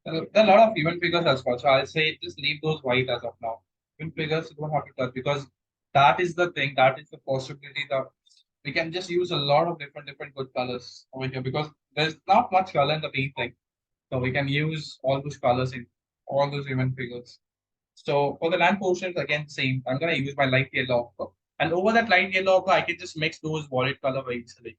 There are a lot of event figures as well. So I'll say just leave those white as of now. Event figures you don't have to touch because that is the thing, that is the possibility that we can just use a lot of different good colors over here because there's not much color in the main thing. So we can use all those colors in all those event figures. So for the land portions, again, same. I'm gonna use my light yellow ochre. And over that light yellow ochre, I can just mix those wallet color very easily.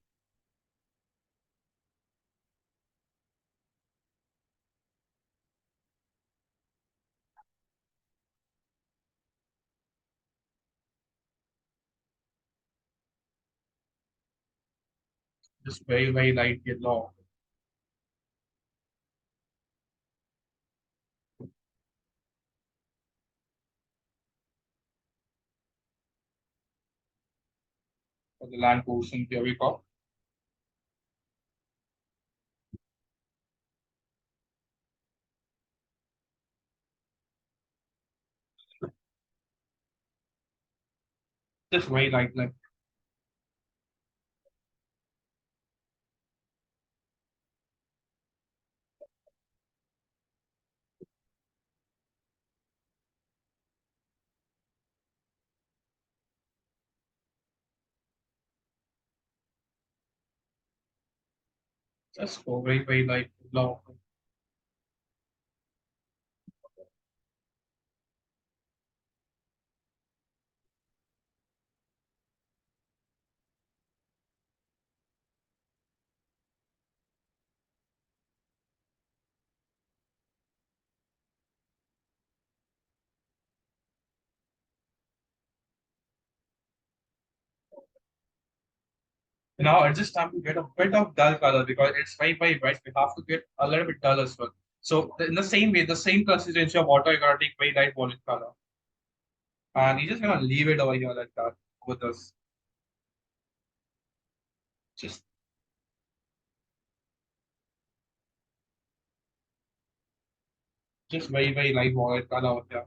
Just very light yellow. For the land portion, here we go. Just very light, like just go very light yellow. Now it's just time to get a bit of dull color because it's very bright. We have to get a little bit dull as well. So in the same way, the same consistency of water, you're gonna take very light violet color. And you're just gonna leave it over here like that with us. Just just very light violet color over here.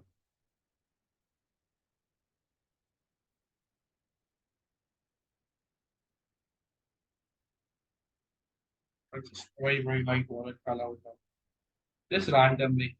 It's just very light violet color over here. Just randomly.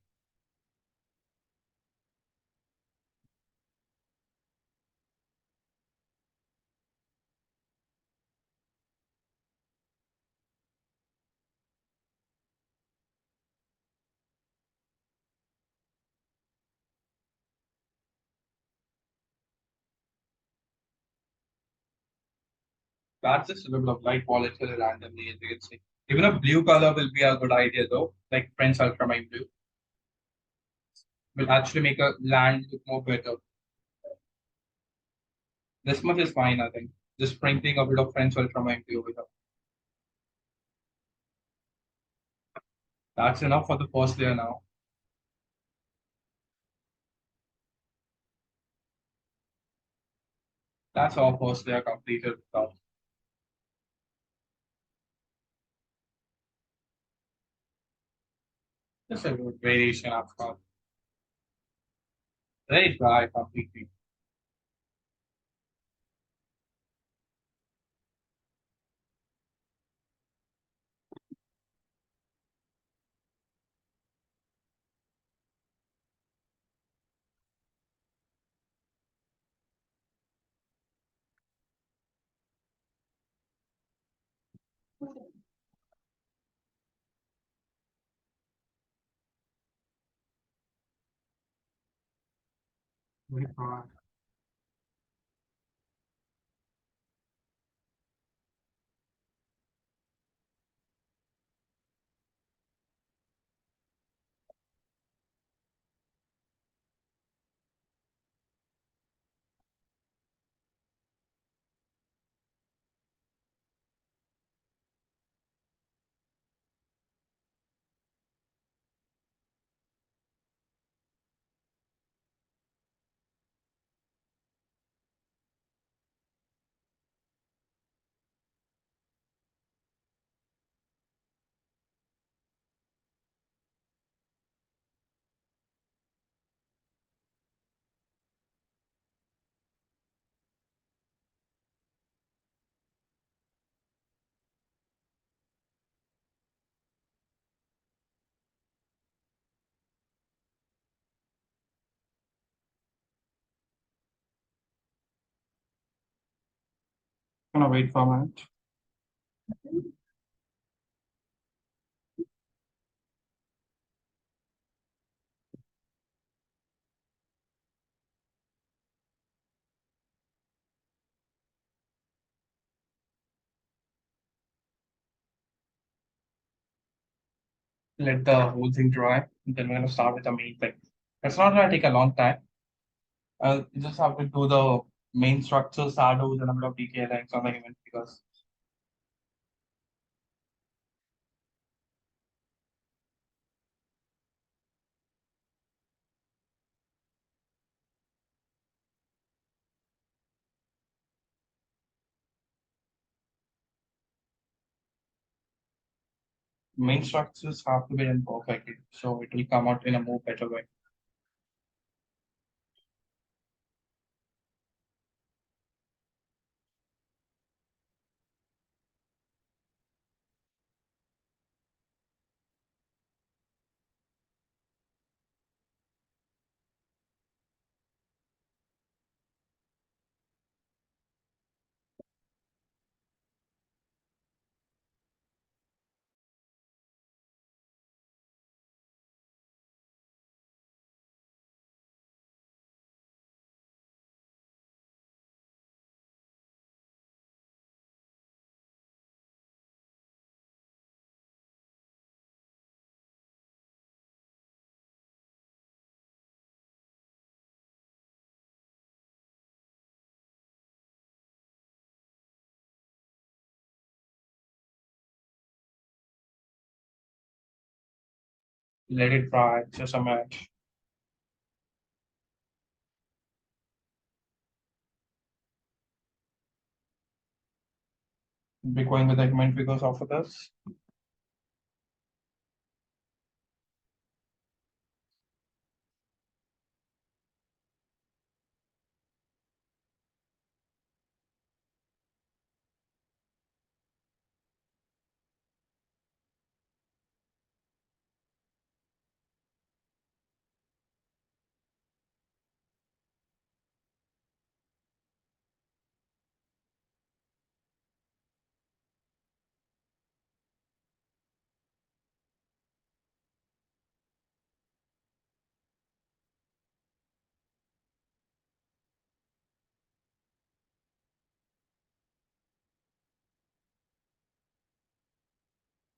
That's just a little of light violet color randomly, as you can see. Even a blue color will be a good idea though, like French ultramarine blue. Will actually make a land look more better. This much is fine, I think. Just sprinkling a bit of French ultramarine blue over here. That's enough for the first layer now. That's our first layer completed now. Just a good variation of color. Very dry completely. Very dry. Gonna wait for a minute. Let the whole thing dry. Then we're gonna start with the main thing. It's not gonna take a long time. You just have to do the main structure, shadows, and a bit of detailing, something even because main structures have to be done perfectly, so it will come out in a more better way. Let it dry just a minute. Be going with the human figures after this.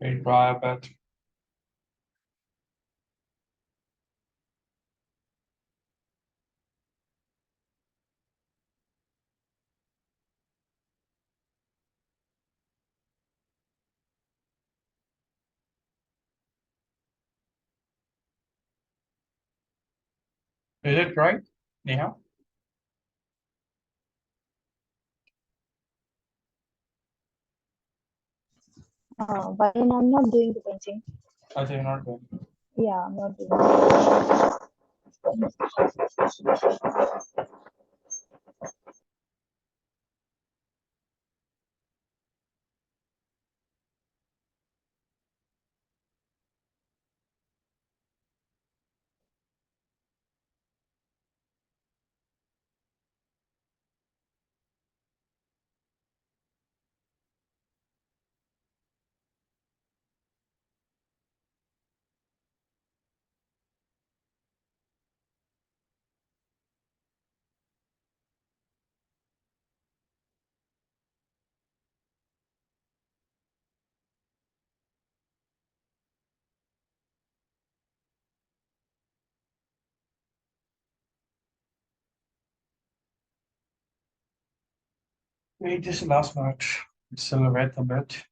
Let it dry a bit. Is it right, Neha? But then I'm not doing the painting. I say you're not going. Yeah, I'm not doing Wait just the last minute. It's still wet a bit.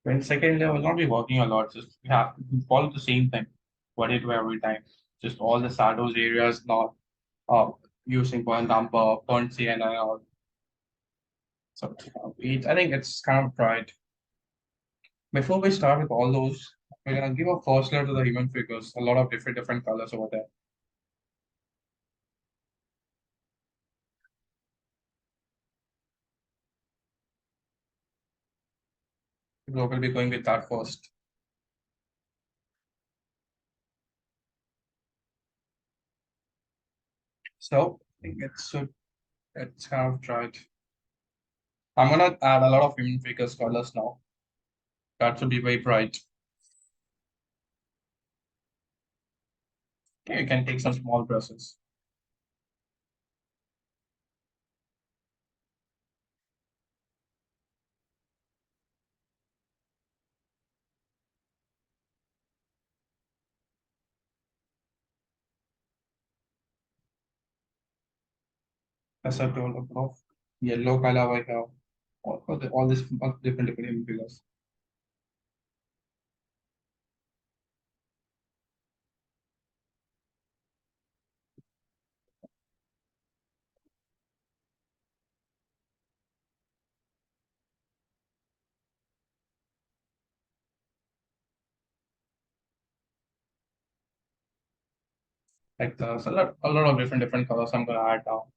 In second year, will not be working a lot. Just we have to follow the same thing. What you do every time. Just all the shadows areas not uh, using point number, point CNI or so. I think it's kind of right. Before we start with all those, we're gonna give a first layer to the human figures. A lot of different colors over there. So we'll be going with that first. So I think it's kind of right. I'm gonna add a lot of human figures colors now. That should be very bright. Okay, you can take some small brushes. As I told of yellow color I have all this different human figures. Like so a lot of different colors I'm gonna add now.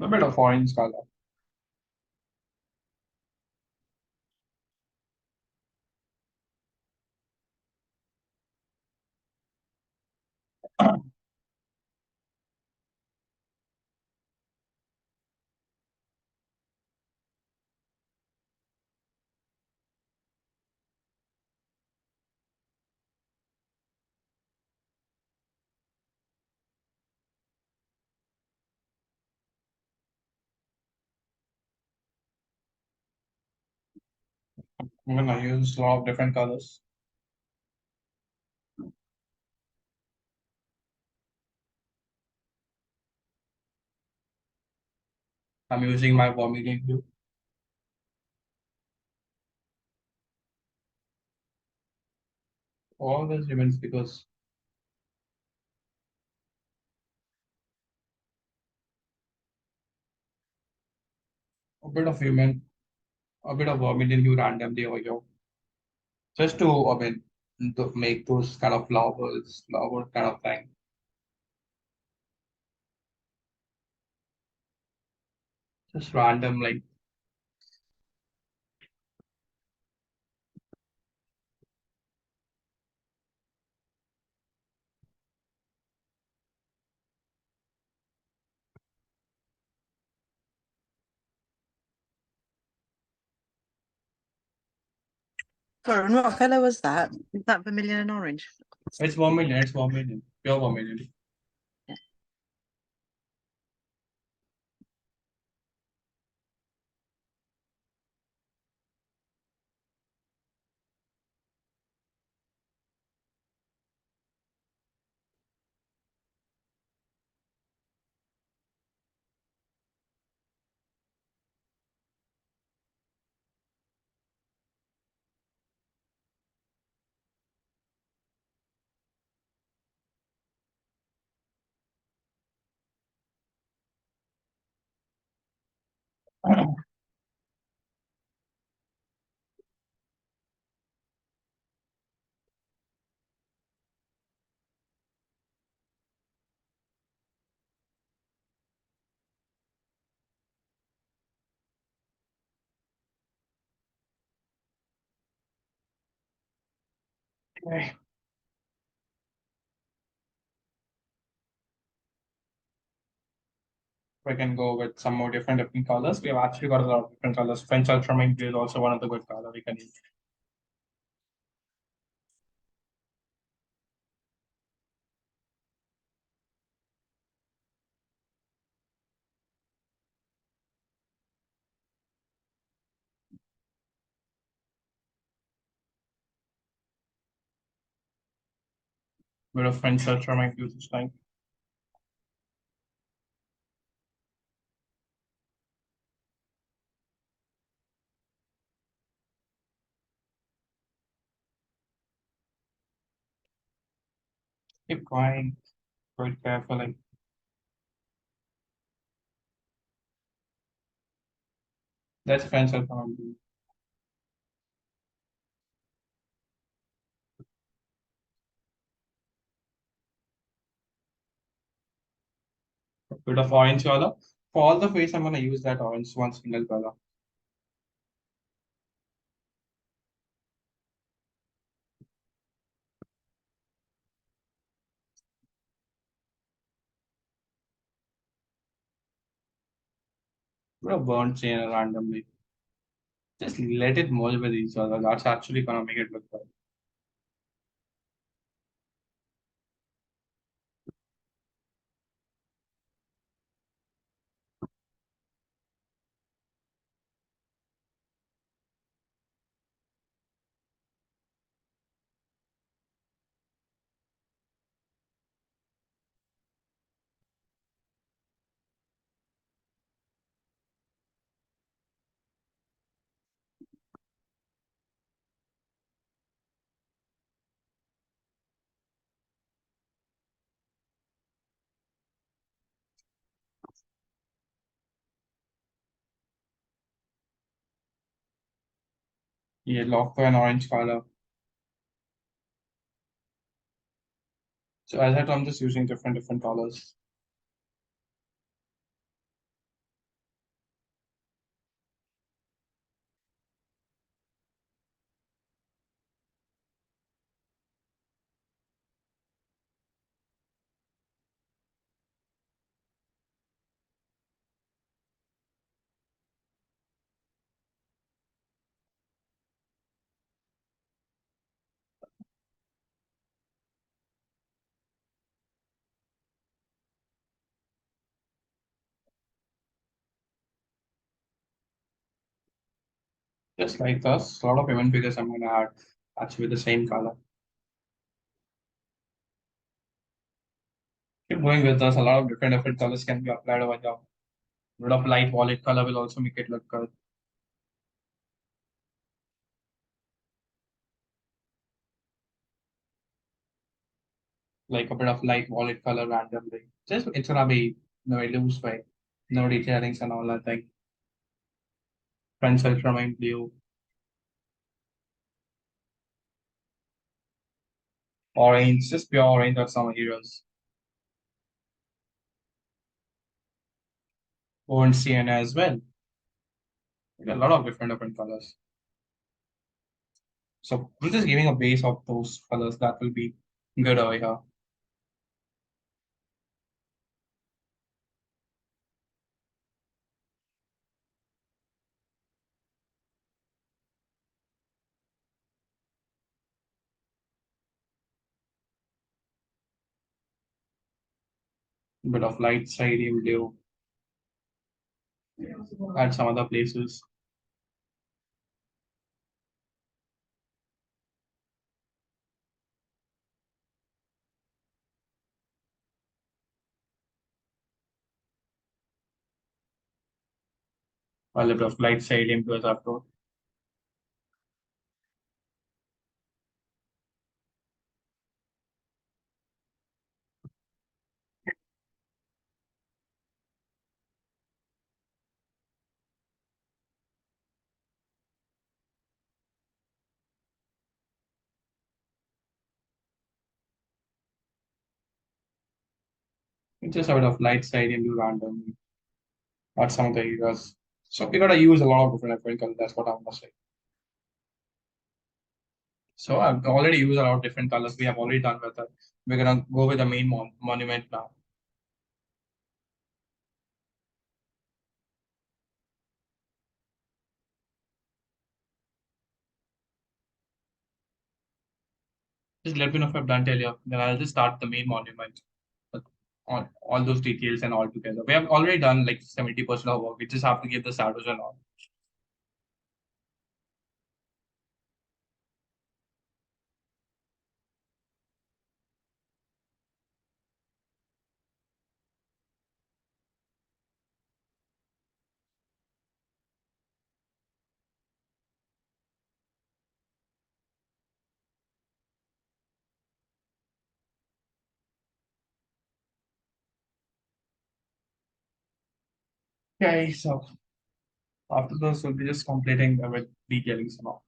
A bit of orange color. I'm gonna use a lot of different colors. I'm using my vermilion hue. All these human figures. A bit of human, a bit of vermilion hue randomly over here. Just to to make those kind of flowers, flower kind of thing. Just random like Sorry, and what colour was that? Is that vermilion and orange? it's vermilion, pure vermilion. Okay. we can go with some more different colors. We have actually got a lot of different colors. French ultramarine blue is also one of the good color we can use. Bit of French ultramarine blue this time. Keep going very carefully. That's French ultramarine blue. Bit of orange color. For all the face, I'm gonna use that orange one single color. Bit of burnt sienna randomly. Just let it merge with each other. That's actually gonna make it look good. Yellow to an orange color. So as I said, I'm just using different colors. Just like this, a lot of event figures I'm gonna add actually with the same color. Keep going with this, a lot of different colors can be applied over here. A bit of light violet color will also make it look good. Like a bit of light violet color randomly. Just it's gonna be in a very loose way. No detailings and all that thing. French ultramarine blue. Orange, just pure orange of some heroes. Orange sienna as well. A lot of different colors. So I'm just giving a base of those colors that will be good over here. Bit of light sodium blue at some other places. A little bit of light sodium blue as after. Just a bit of light sodium blue randomly at some of the areas. So we gotta use a lot of different colors. That's what I'm gonna say. So I've already used a lot of different colors. We have already done with it. We're gonna go with the main monument now. Just let me know if I've done earlier. Then I'll just start the main monument. But on all those details and all together. We have already done like 70% of work. We just have to give the shadows and all. Okay, so after this, we'll be just completing with detailing some more.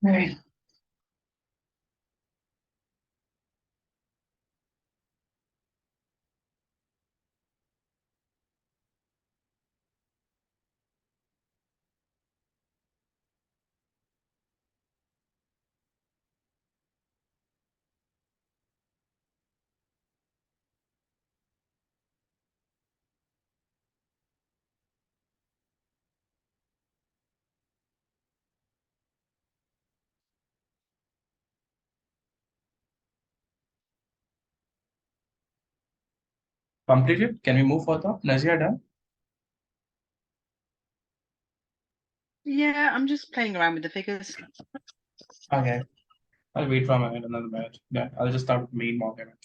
Okay. Completed. Can we move further? Nazia done? Yeah, I'm just playing around with the figures. Okay. I'll wait for a minute, another minute. Yeah, I'll just start with main monument.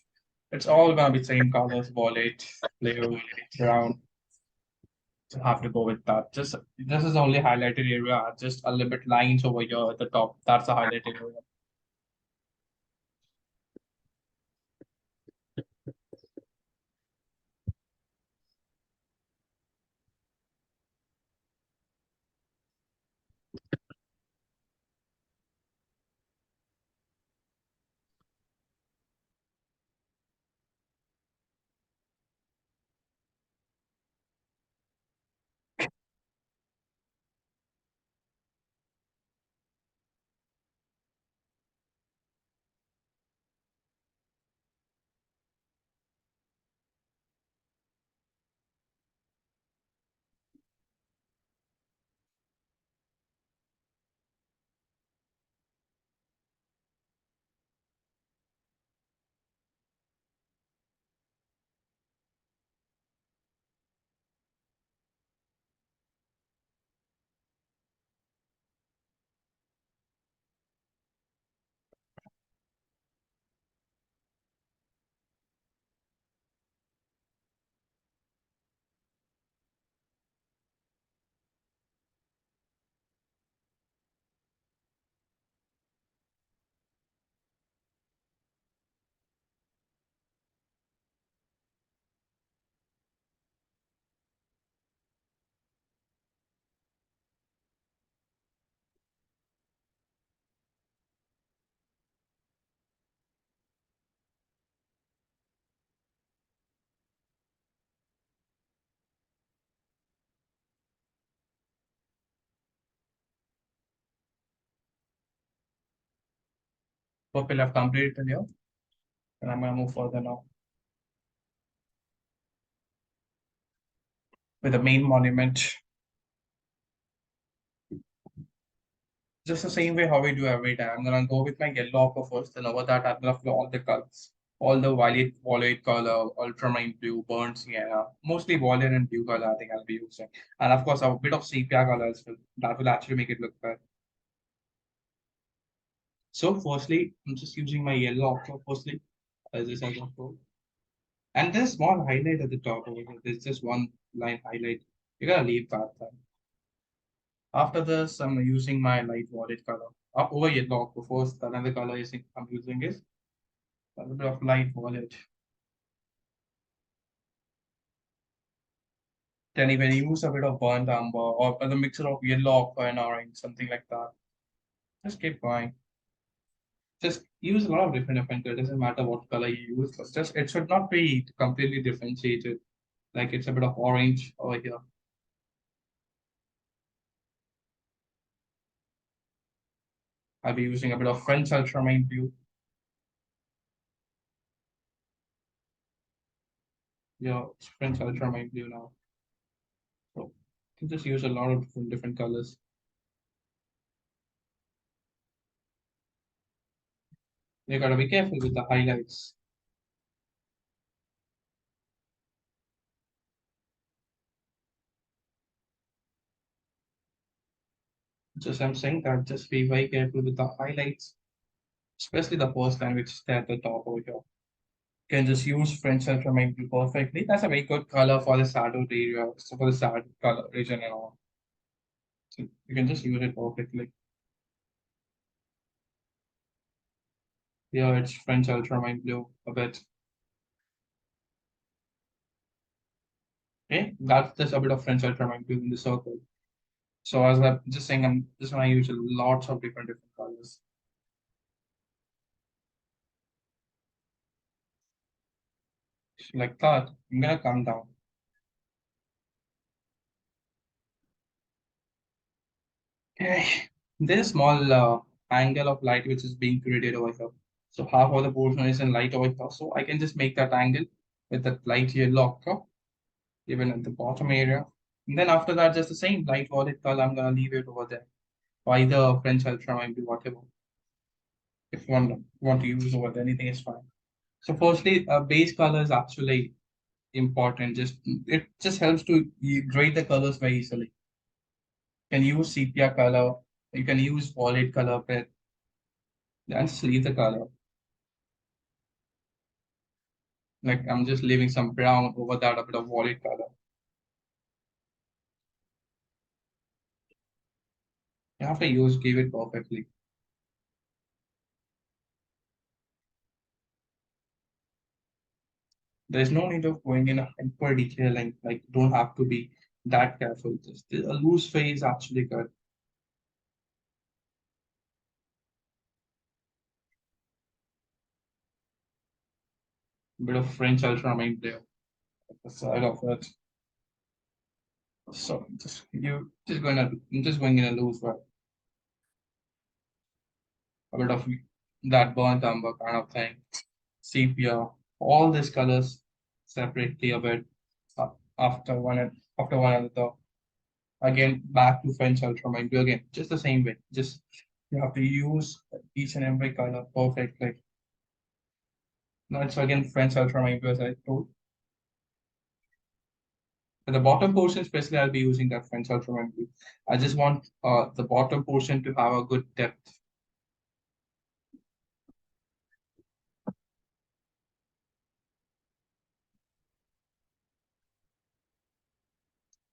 It's all gonna be same colors, violet, blue, brown. So have to go with that. Just this is the only highlighted area. Just a little bit lines over here at the top. That's a highlighted area. Purple I've completed here. And I'm gonna move further now. With the main monument. Just the same way how we do every time. I'm gonna go with my yellow ochre first, and over that I'm gonna fill all the colors. All the violet color, ultramarine blue, burnt sienna, mostly violet and blue color I think I'll be using. And of course a bit of sepia color as well. That will actually make it look better. So firstly, I'm just using my yellow ochre firstly, as this as a and there's small highlight at the top over here. There's just one line highlight. You gotta leave that then. After this, I'm using my light violet color. Over yellow, the first another color I'm using is a little bit of light violet. Then even use a bit of burnt umber or the mixture of yellow, ochre, and orange, something like that. Just keep going. Just use a lot of different colors. It doesn't matter what color you use, but just it should not be completely differentiated. Like it's a bit of orange over here. I'll be using a bit of French ultramarine blue. Yeah, it's French ultramarine blue now. So you can just use a lot of different colors. You gotta be careful with the highlights. Just I'm saying that just be very careful with the highlights, especially the first line which is there at the top over here. You can just use French ultramarine blue perfectly. That's a very good color for the shadowed area, so for the shadowed color region and all. So you can just use it perfectly. Here it's French ultramarine blue a bit. Okay, that's just a bit of French ultramarine blue in the circle. So as I'm just saying, I'm just gonna use lots of different colors. Like that, I'm gonna come down. Okay, there's a small angle of light which is being created over here. So half of the portion is in light over here. So I can just make that angle with that light yellow ocre, even at the bottom area. And then after that, just the same light violet color, I'm gonna leave it over there. Or either French ultramarine blue, whatever. If you want to use over there, anything is fine. So firstly, base color is actually important. Just it just helps to grade the colors very easily. You can use sepia color, you can use violet color bit, and just leave the color. Like I'm just leaving some brown over that, a bit of violet color. You have to give it perfectly. There's no need of going in a hyper detailing, like don't have to be that careful. Just a loose phase actually good. Bit of French ultramarine there at the side of it. So I'm just going in a loose way. A bit of that burnt umber kind of thing. Sepia, all these colors separately a bit after one another. Again, back to French ultramarine blue again, just the same way. Just you have to use each and every color perfectly. Now it's again French ultramarine blue as I told. At the bottom portion, especially, I'll be using that French ultramarine blue. I just want the bottom portion to have a good depth.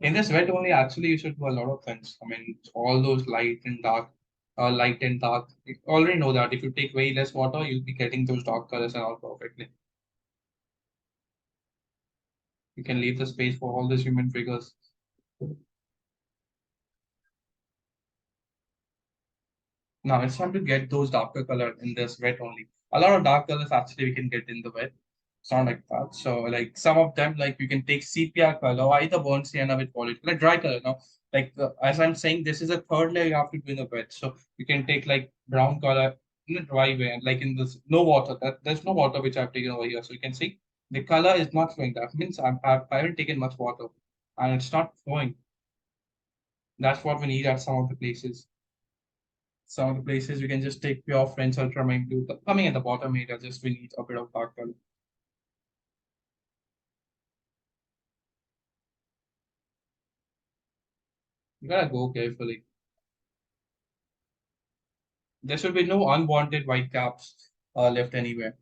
In this wet only, actually, you should do a lot of things. I mean, all those light and dark. You already know that if you take way less water, you'll be getting those dark colors and all perfectly. You can leave the space for all these human figures. Now it's time to get those darker color in this wet only. A lot of dark colors actually we can get in the wet. It's not like that. So like some of them, like you can take sepia color or either burnt sienna with polish, like dry color. Now, like as I'm saying, this is a third layer you have to do in the wet. So you can take like brown color in a dry way, and like in this no water. There's no water which I've taken over here. So you can see the color is not flowing. That means I haven't taken much water, and it's not flowing. That's what we need at some of the places. Some of the places we can just take pure French ultramarine blue. Coming at the bottom area, just we need a bit of dark color. You gotta go carefully. There should be no unwanted white caps left anywhere.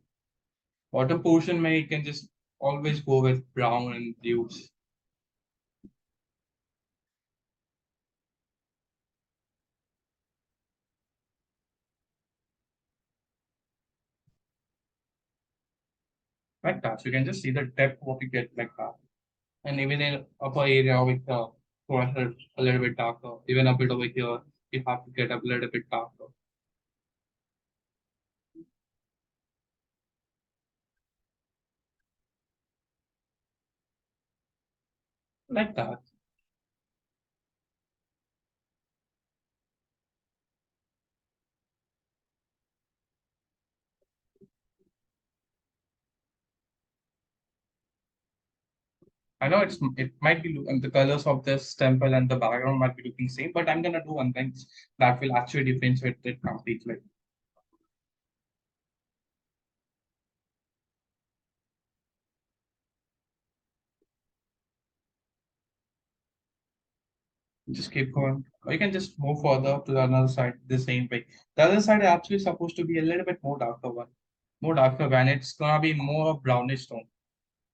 Bottom portion may you can just always go with brown and blues. Like that. So you can just see the depth what you get like that. And even in upper area over here, for a little bit darker. Even a bit over here, you have to get a little bit darker. Like that. I know it might be and the colors of this temple and the background might be looking same, but I'm gonna do one thing that will actually differentiate it completely. Just keep going. Or you can just move further to the other side the same way. The other side is actually supposed to be a little bit more darker one. More darker when it's gonna be more of brownish tone.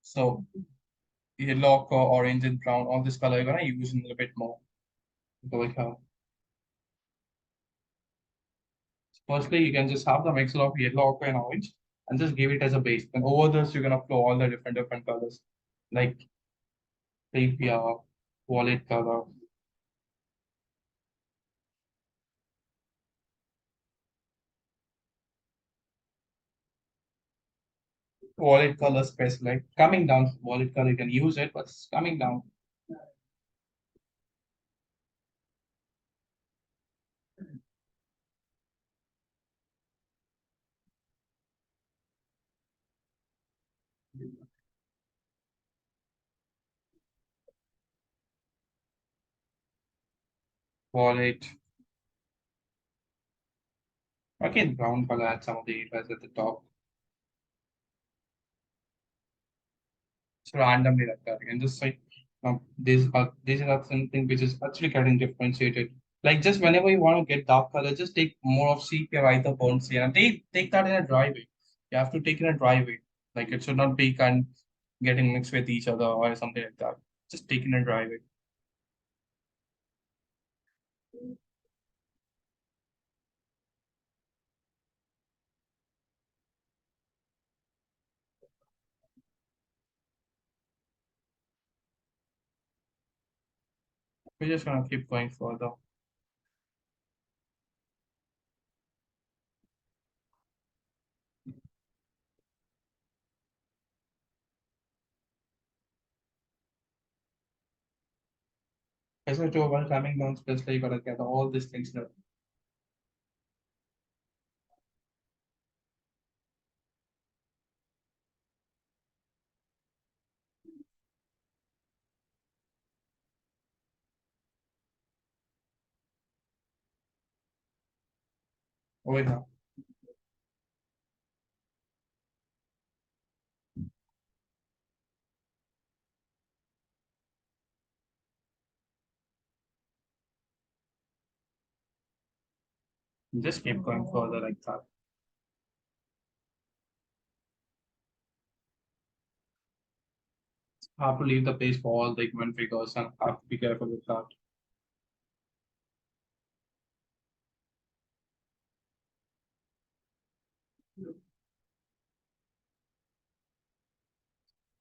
So yellow or orange and brown, all this color you're gonna use a little bit more. Go here. Firstly, you can just have the mixture of yellow, ochre, and orange and just give it as a base. And over this, you're gonna flow all the different colors like sepia, violet color, violet color space like coming down. Violet color you can use it, but it's coming down. Violet. Again, brown color at some of the areas at the top. It's randomly like that. You can just say these are something which is actually getting differentiated. Like just whenever you want to get dark color, just take more of sepia, either burnt sienna. And take that in a dry way. You have to take it in a dry way. Like it should not be kind getting mixed with each other or something like that. Just take it in a dry way. We're just gonna keep going further. As I told, while coming down, especially you gotta get all these things done. Over here. Just keep going further like that. Have to leave the place for all the human figures and have to be careful with that.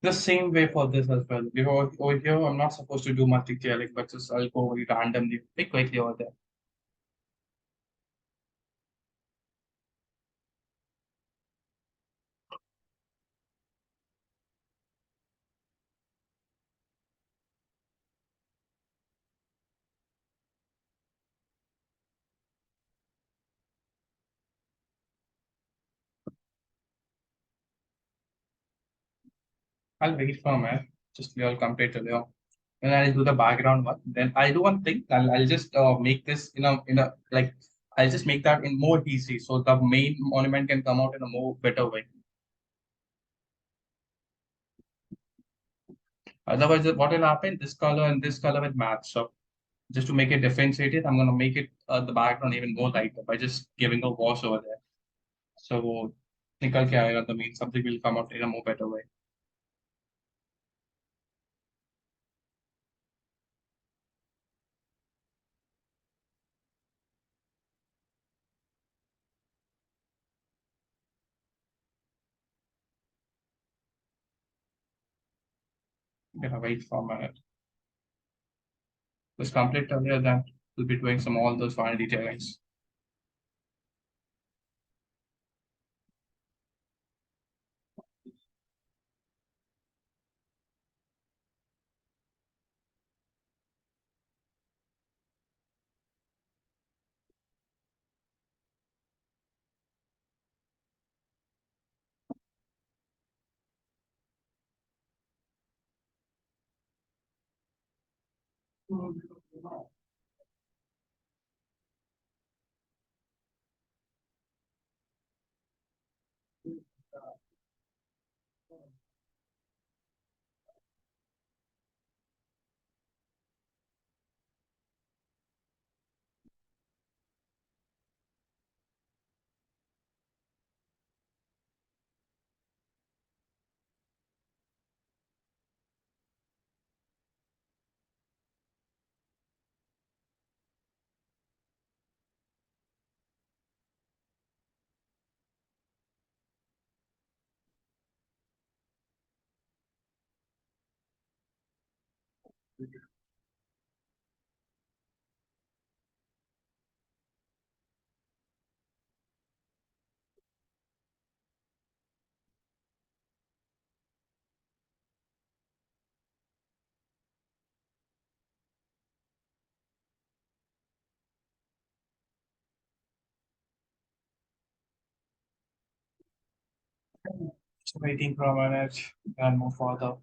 The same way for this as well. Over here, I'm not supposed to do multi-calic, but just I'll go very randomly, pick quickly over there. I'll wait for a minute, just you'll complete the layer. Then I'll do the background one. Then I'll do one thing. I'll just make this in a like I'll just make that in more easy so the main monument can come out in a more better way. Otherwise, what will happen? This color and this color will match. So just to make it differentiated, I'm gonna make it the background even more lighter by just giving a wash over there. So निकल के आएगा the main something will come out in a more better way. Gonna wait for a minute. Just complete earlier, then we'll be doing all those final detailings. Just waiting for a minute and move further.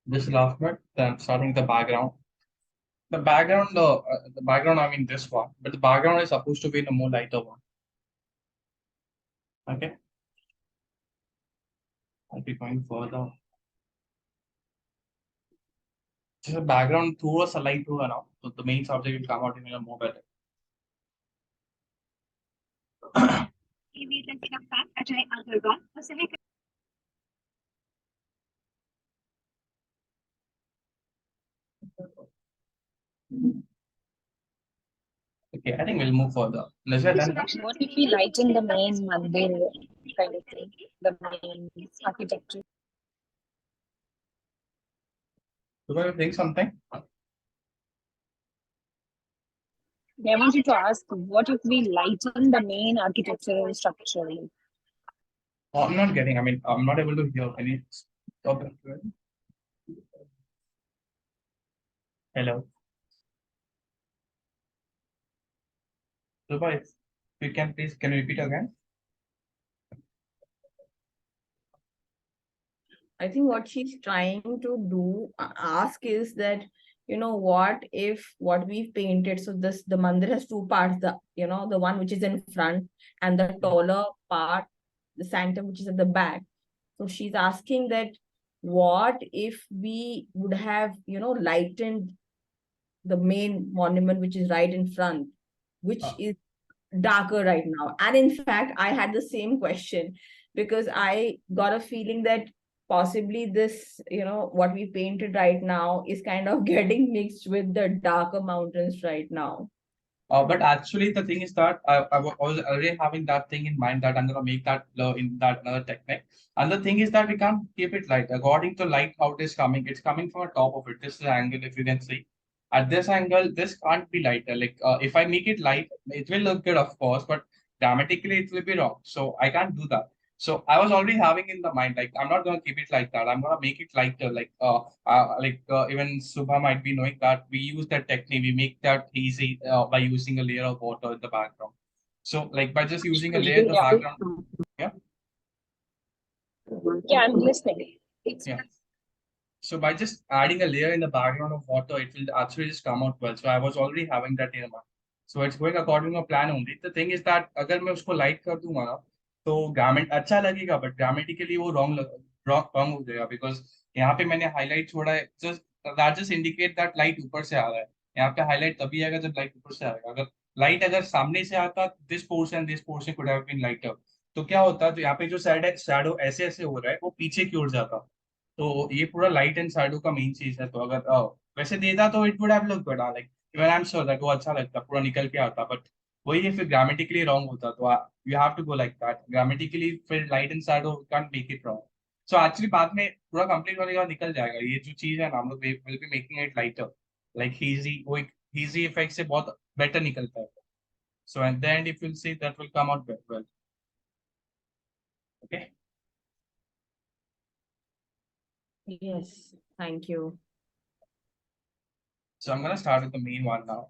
This last bit, then starting the background. The background, I mean this one, but the background is supposed to be in a more lighter one. Okay. I'll be going further. Just the background through a light through now, so the main subject will come out in a more better. Okay, I think we'll move further. Nisha, then What if we lighten the main mandir kind of thing, the main architecture? do you think something? I wanted to ask, what if we lighten the main architectural structure? I'm not getting. I mean, I'm not able to hear. Can you stop it? Hello. Rupa, if you can please, can you repeat again? I think what she's trying to do ask is that, you know, what if what we've painted, so the mandir has two parts, the the one which is in front and the taller part, the sanctum which is at the back. So she's asking that what if we would have, lightened the main monument, which is right in front, which is darker right now? And in fact, I had the same question because I got a feeling that possibly this, what we painted right now is kind of getting mixed with the darker mountains right now. But actually, the thing is that I was already having that thing in mind that I'm gonna make that in that another technique. And the thing is that we can't keep it light. According to light, how it is coming, it's coming from the top of it. This is the angle, if you can see. At this angle, this can't be lighter. Like if I make it light, it will look good, of course, but dramatically it will be wrong. So I can't do that. So I was already having in the mind, like I'm not gonna keep it like that. I'm gonna make it lighter, even Subha might be knowing that we use that technique, we make that easy by using a layer of water in the background. So like by just using a layer in the background, yeah, Yeah, I'm listening. yeah. So by just adding a layer in the background of water, it will actually just come out well. So I was already having that in mind. So it's going according to plan only. The thing is that अगर मैं उसको light कर दूंगा ना, तो ग्रामेट अच्छा लगेगा, but grammatically वो wrong हो जाएगा, because यहाँ पे मैंने highlight छोड़ा है, just indicate that light ऊपर से आ रहा है. यहाँ पे highlight तभी आएगा जब light ऊपर से आएगा. अगर light अगर सामने से आता, this portion could have been lighter. तो क्या होता, तो यहाँ पे जो shadow ऐसे ऐसे हो रहा है, वो पीछे की ओर जाता. तो ये पूरा लाइट एंड शैडो का मेन चीज है. तो अगर वैसे देता तो it would have look good, like even I am sure that वो अच्छा लगता, पूरा निकल के आता. बट वही है, फिर ग्रामेटिकली रॉन्ग होता. तो you have to go like that grammatically, फिर light and shadow can't make it wrong. So actually बाद में पूरा कंप्लीट होने के बाद निकल जाएगा. ये जो चीज है ना, हम लोग will be making it lighter, like hazy, वो एक हीजी इफेक्ट से बहुत बेटर निकलता है. So at the end if will see that will come out well. Okay, Yes, thank you. so I'm gonna start with the main one now.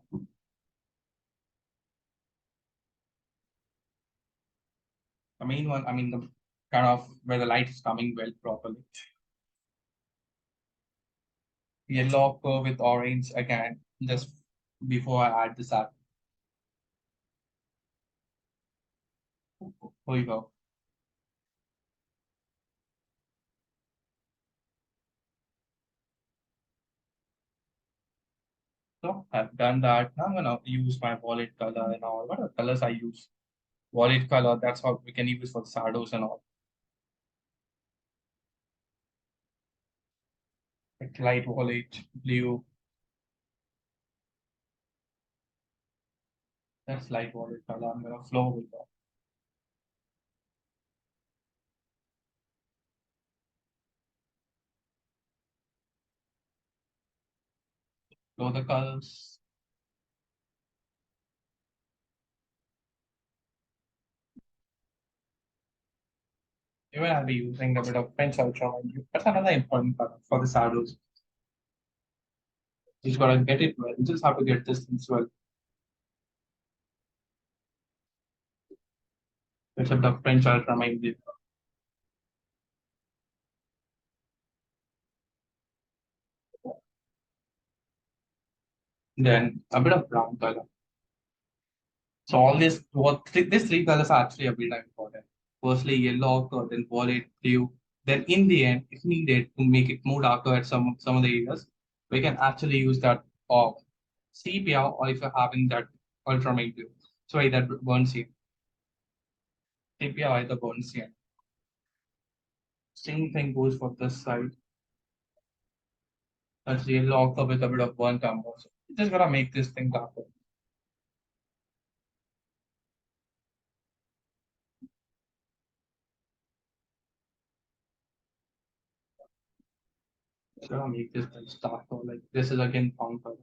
The main one, I mean, the kind of where the light is coming well properly. Yellow occur with orange again, just before I add this up. Here you go. So I've done that. Now I'm gonna use my wallet color and all. What are colors I use? Wallet color, that's how we can use for shadows and all. Like light wallet, blue. That's light wallet color. I'm gonna flow with that. Flow the colors. Even I'll be using a bit of French ultra. That's another important color for the shadows. You just gotta get it well. You just have to get this things well. Except the French ultramarine blue. Then a bit of brown color. So all these three colors are actually a bit important. Firstly, yellow occur, then violet, blue. Then in the end, if needed to make it more darker at some of the areas, we can actually use that of sepia, or if you're having that ultramarine blue. Sorry, that burns here. Sepia or the burns here. Same thing goes for this side. That's yellow occur with a bit of burnt umber. So just gotta make this thing darker. So I'll make this then start to like this is again found color,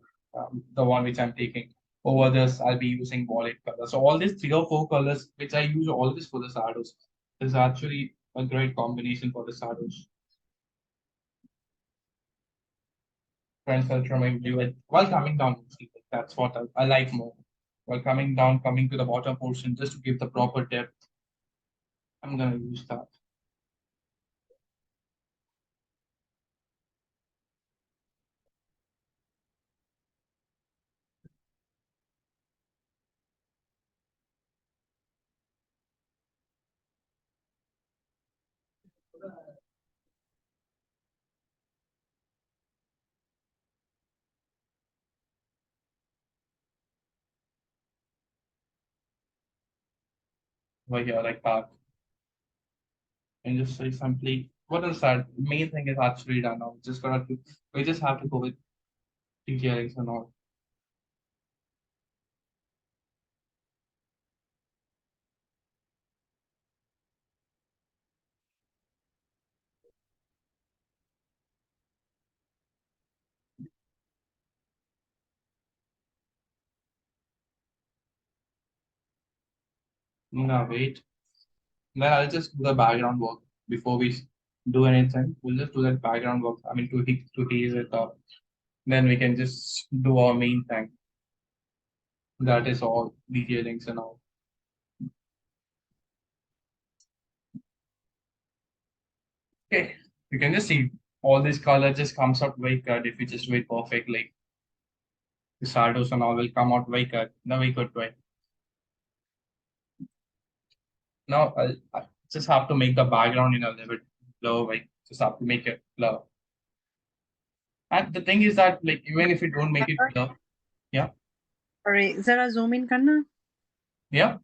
the one which I'm taking. Over this, I'll be using wallet color. So all these 3 or 4 colors, which I use always for the shadows, is actually a great combination for the shadows. Friends ultramarine blue while coming down, that's what I like more. While coming down, coming to the bottom portion, just to give the proper depth, I'm gonna use that. over here like that. And just say simply, what is that? Main thing is actually done now. We just have to go with detailings and all. No, wait. Then I'll just do the background work before we do anything. We'll just do that background work. I mean, to tease it up. Then we can just do our main thing. That is all detailings and all. Okay, you can just see all this color just comes out very good if you just do it perfectly. The shadows and all will come out very good in a very good way. Now I just have to make the background in a little bit blur, like just have to make it blur. And the thing is that like even if you don't make it blur, Sorry, zara zoom in करना. yeah,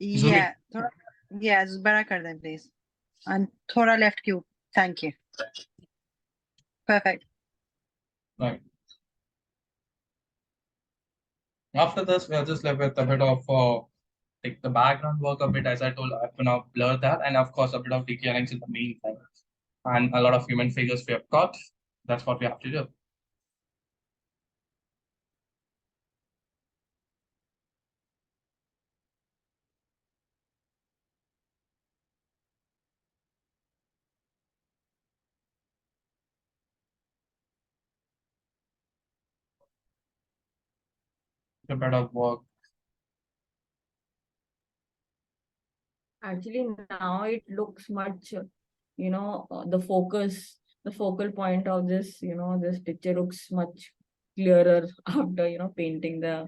zoom in. Yeah, थोड़ा, yeah, बड़ा कर दें please. And थोड़ा left cube. Thank you. Perfect. Right. After this, we are just left with a bit of like the background work a bit, as I told, I'm gonna blur that, and of course a bit of detailing is the main thing. And a lot of human figures we have got. That's what we have to do. A bit of work. Actually, now it looks much, the focal point of this, this picture looks much clearer after, painting the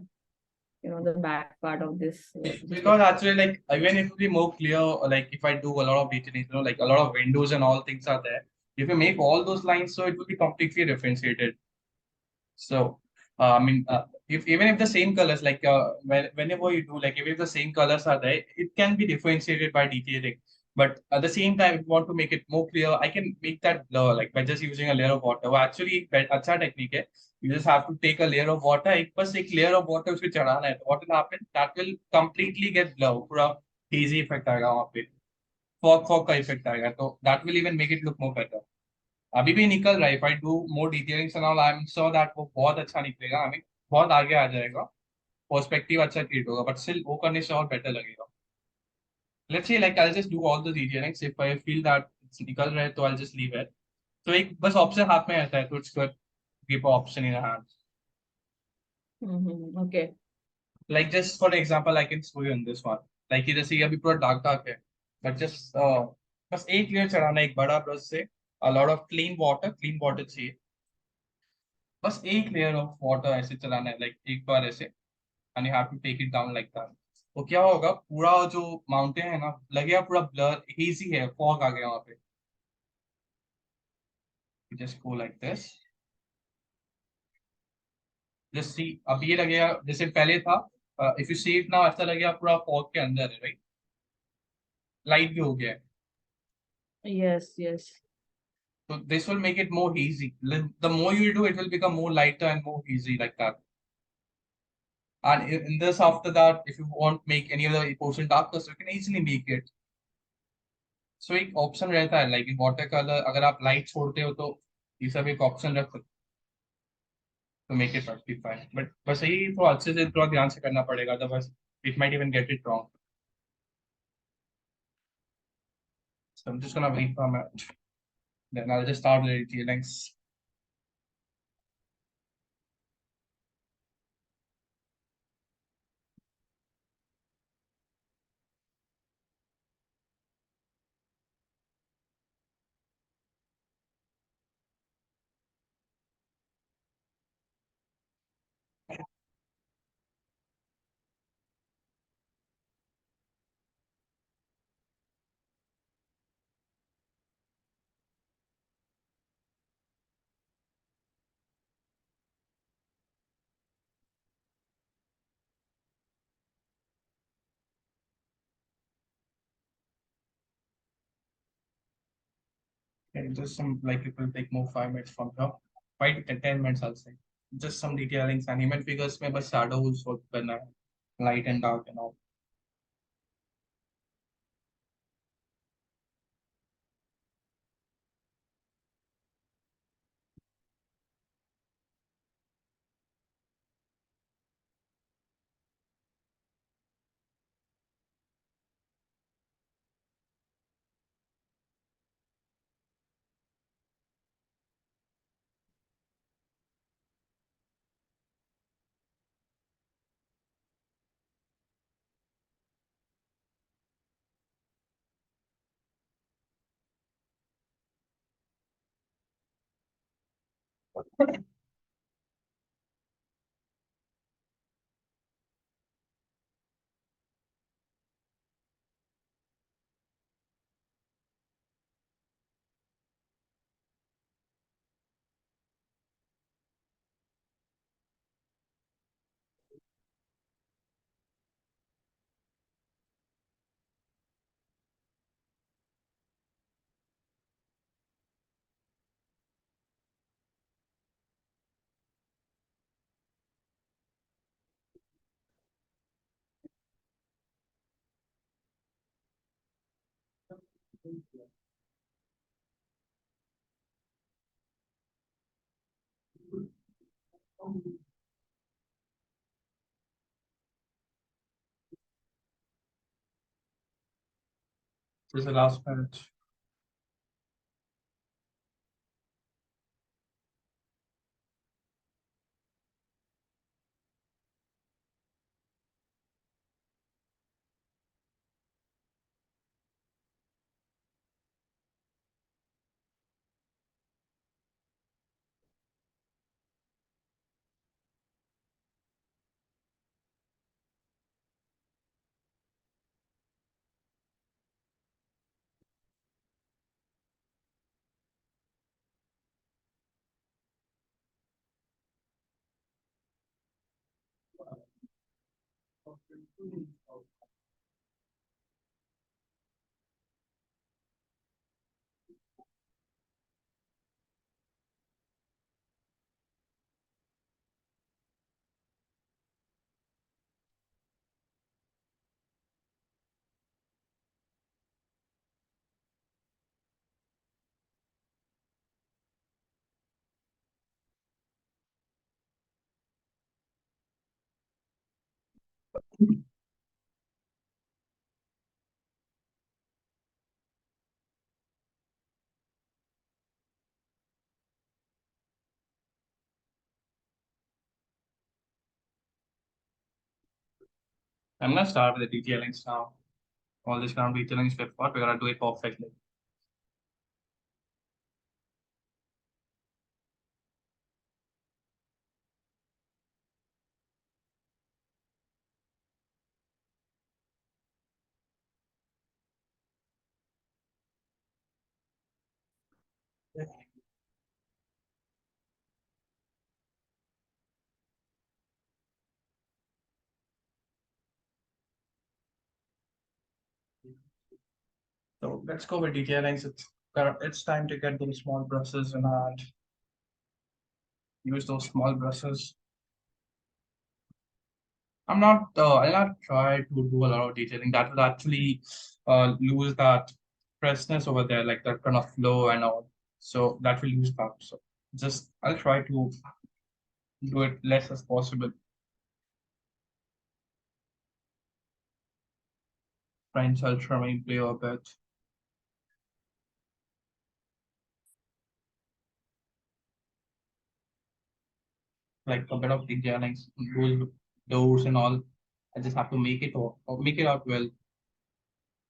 back part of this. Because actually, like even if we more clear, like if I do a lot of detailing, like a lot of windows and all things are there. If you make all those lines, so it will be completely differentiated. So, I mean, if even if the same colors, like whenever you do, like if the same colors are there, it can be differentiated by detailing. But at the same time, if you want to make it more clear, I can make that blur, like by just using a layer of water. वो actually अच्छा technique है. You just have to take a layer of water. एक बस एक layer of water उसमें चढ़ाना है. What will happen? That will completely get blur. पूरा hazy effect आएगा वहाँ पे. Fog का effect आएगा. तो that will even make it look more better. अभी भी निकल रहा है. If I do more detailings and all I am sure that वो बहुत अच्छा निकलेगा. हमें बहुत आगे आ जाएगा. पर्सपेक्टिव अच्छा क्रिएट होगा. बट स्टिल वो करने से और बेटर लगेगा. Let's see like I just do all the detailings. If I feel that निकल रहा है तो आई जस्ट लीव इट. तो एक बस ऑप्शन हाथ में आता है तो it's good. Keep option in hand. Okay. Like just for example I can show you in this one. Like ये जैसे ये अभी पूरा डार्क डार्क है. बट जस्ट बस एक लेयर चढ़ाना है एक बड़ा ब्रश से. a lot of clean water चाहिए. बस एक लेयर ऑफ वाटर ऐसे चलाना है लाइक एक बार ऐसे. And you have to take it down like that. तो क्या होगा पूरा जो माउंटेन है ना लगेगा पूरा ब्लर हेजी है. फॉग आ गया वहां पे. Just go like this. Just see अब ये लगेगा जैसे पहले था. If you see it now ऐसा लगेगा पूरा फॉग के अंदर है राइट. लाइट भी हो गया है. Yes, yes. So this will make it more hazy. The more you do, it will become more lighter and more hazy like that. And in this, after that, if you want to make any other portion darker, so you can easily make it. So एक option रहता है like in water colour. अगर आप light छोड़ते हो तो ये सब एक ऑप्शन रख सकते तो मेक इट रेक्टिफाई. बट बस यही थोड़ा अच्छे से थोड़ा ध्यान से करना पड़ेगा. Otherwise it might even get it wrong. So I'm just gonna wait for a minute. Then I'll just start the detailings. Okay, just some, like, it will take more 5 minutes from here. 5 to 10 minutes, I'll say. Just some detailings, animate figures, maybe shadows or when light and dark and all. This is the last minute. I'm gonna start with the detailings now. All this kind of detailings we've got, we're gonna do it perfectly. So let's go with detailings. It's time to get those small brushes and use those small brushes. I'll not try to do a lot of detailing. That will actually lose that freshness over there, like that kind of flow and all. So that will lose that. So just I'll try to do it less as possible. French ultra may play a bit. Like a bit of detailings, those doors and all. I just have to make it or make it out well.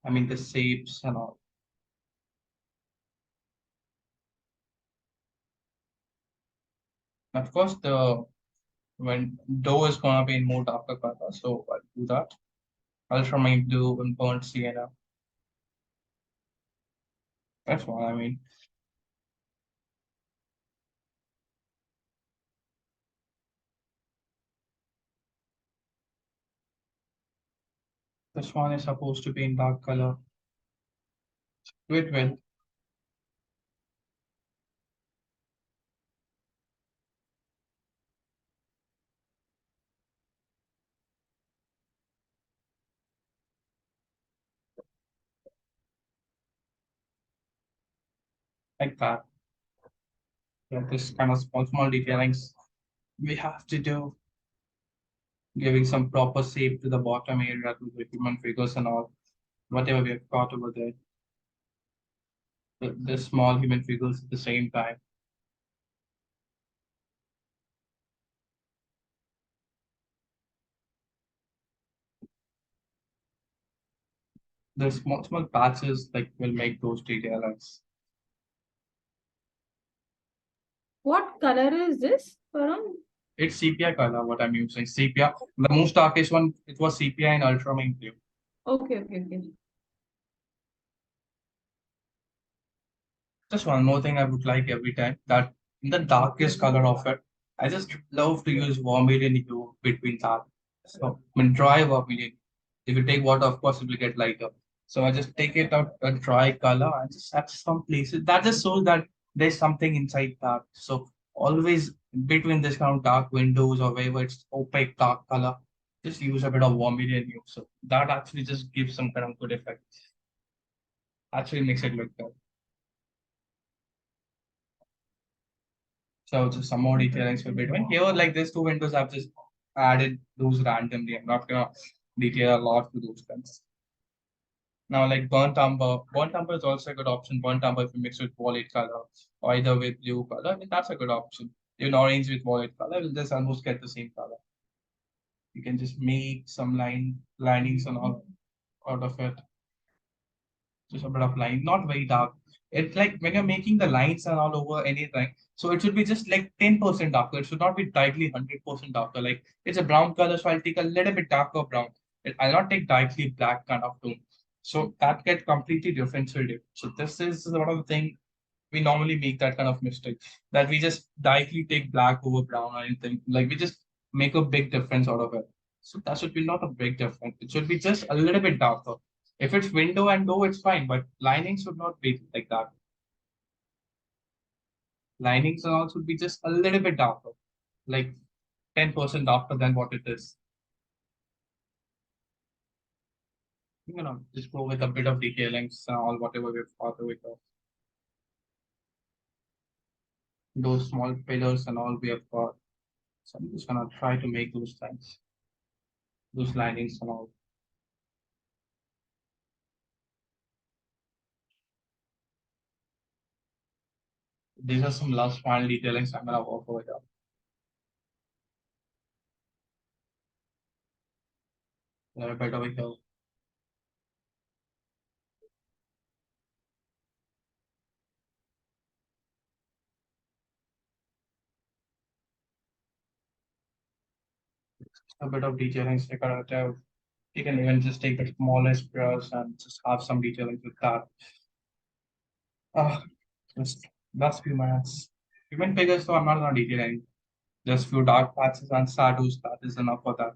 I mean the shapes and all. Of course, the when dough is gonna be in more darker color, so I'll do that. Ultramarine blue and burnt sienna. That's what I mean. This one is supposed to be in dark color. Do it well. like that. Yeah, this kind of small detailings we have to do, giving some proper shape to the bottom area to the human figures and all, whatever we have got over there. The small human figures at the same time. The small patches like will make those detailings. What color is this, Varun? It's sepia color, what I'm using. Sepia. The most darkest one, it was sepia and ultramarine blue. Okay, okay, okay. Just one more thing I would like every time that in the darkest color of it, I just love to use vermilion hue between that. So when dry vermilion, if you take water, of course it will get lighter. So I just take it out a dry color and just at some places that just shows that there's something inside that. So always between this kind of dark windows or wherever it's opaque dark color, just use a bit of vermilion hue. So that actually just gives some kind of good effect. Actually makes it look good. So just some more detailings for between. Here, like these two windows, I've just added those randomly. I'm not gonna detail a lot to those things. Now, like burnt umber is also a good option. Burnt umber if you mix with violet color or either with blue color, I mean, that's a good option. Even orange with violet color, will just almost get the same color. You can just make some linings and all out of it. Just a bit of line, not very dark. It's like when you're making the lines and all over anything, so it should be just like 10% darker. It should not be directly 100% darker. Like it's a brown color, so I'll take a little bit darker brown. I'll not take directly black kind of tone. So that gets completely differentiated. So this is one of the thing we normally make that kind of mistake that we just directly take black over brown or anything. Like we just make a big difference out of it. So that should be not a big difference. It should be just a little bit darker. If it's window and door, it's fine, but linings should not be like that. Linings and all should be just a little bit darker, like 10% darker than what it is. Just go with a bit of detailings and all whatever we've thought with those small pillars and all we have got. So I'm just gonna try to make those things, those linings and all. These are some last final detailings I'm gonna work over here. A bit over here. A bit of detailing decorative. You can even just take the smallest brush and just have some detailing with that. Just last few minutes. Human figures, so I'm not gonna detail any. Just few dark patches and shadows, that is enough for that.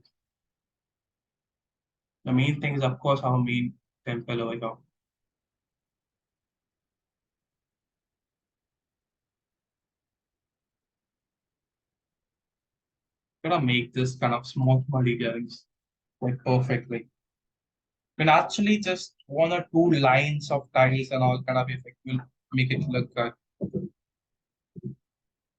The main thing is, of course, our main temple over here. Gonna make this kind of small detailings like perfectly. When actually just one or two lines of tiles and all kind of effect will make it look good.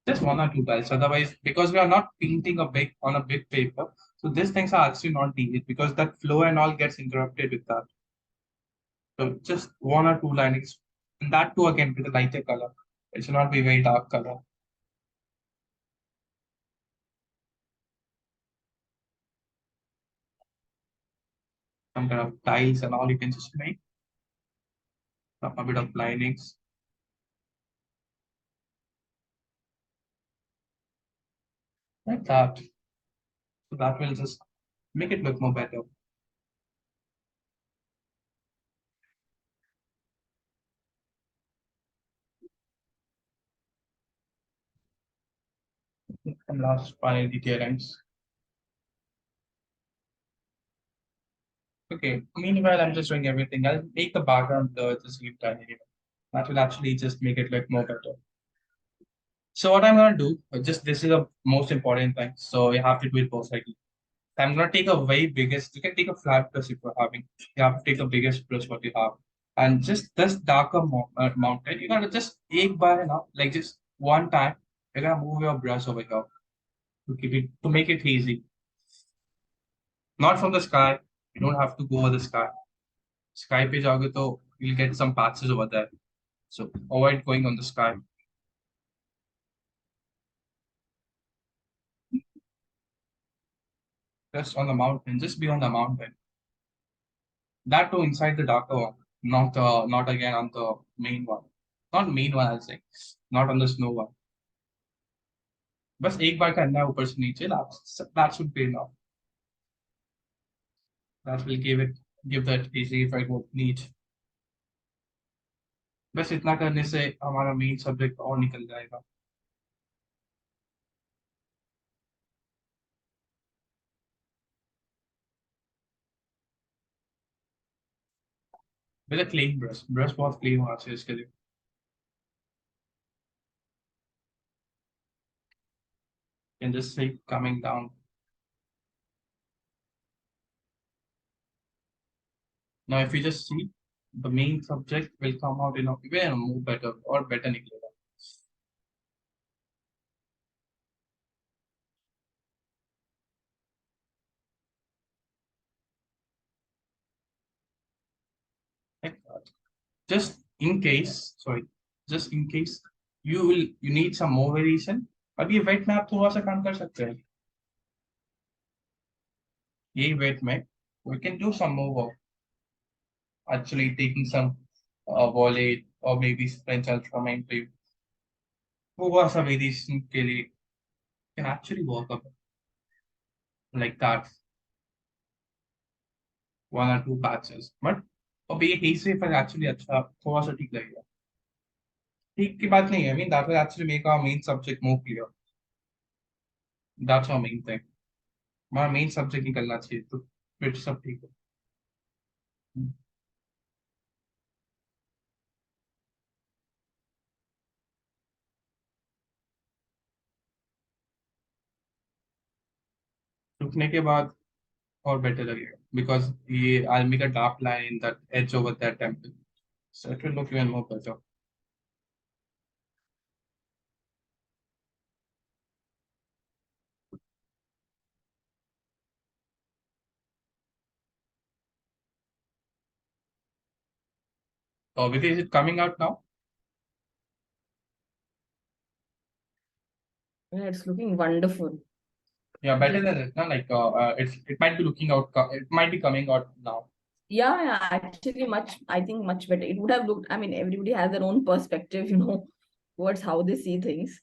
Just one or two tiles. Otherwise, because we are not painting on a big paper, so these things are actually not needed because that flow and all gets interrupted with that. So just one or two linings, and that too again with a lighter color. It should not be very dark color. Some kind of tiles and all you can just make. A bit of linings. Like that. So that will just make it look more better. Some last final detailings. Okay, meanwhile, I'm just doing everything. I'll make the background blur at the same time. That will actually just make it look more better. So what I'm gonna do, just this is the most important thing. So you have to do it perfectly. I'm gonna take a very biggest, you can take a flat brush if you're having. You have to take the biggest brush what you have. And just this darker mountain, you gotta just एक बार ना, like just one time, you're gonna move your brush over here to keep it to make it easy. Not from the sky. You don't have to go over the sky. Sky पे जाओगे तो you'll get some patches over there. So avoid going on the sky. Just on the mountain. Just be on the mountain. That too inside the darker one, not again on the main one. Not main one, I'll say. Not on the snow one. बस एक बार करना है ऊपर से नीचे. That should be enough. That will give that easy effect what need. बस इतना करने से हमारा मेन सब्जेक्ट और निकल जाएगा. With a clean brush बहुत clean होना चाहिए इसके लिए. And just see coming down. Now if you just see, the main subject will come out in a way more better or better निकलेगा. Like that. Just in case, sorry, just in case you need some more variation, अब ये wait में आप थोड़ा सा काम कर सकते हैं. ये वेट में we can do some more work. Actually taking some volley or maybe French ultra main play. थोड़ा सा variation के लिए can actually work up like that. One or two patches. But अब ये case से फिर actually अच्छा थोड़ा सा ठीक लगेगा. ठीक की बात नहीं है. I mean that will actually make our main subject more clear. That's our main thing. हमारा मेन सब्जेक्ट निकलना चाहिए तो फिर सब ठीक है. रुकने के बाद और बेटर लगेगा बिकॉज ये I'll make a dark line in that edge over that temple, so it will look even more better. Vidhi, is it coming out now? Yeah, it's looking wonderful. Yeah, better than it, no? Like it might be looking out, it might be coming out now. Yeah, actually I think much better. It would have looked, I mean, everybody has their own perspective, you know, towards how they see things.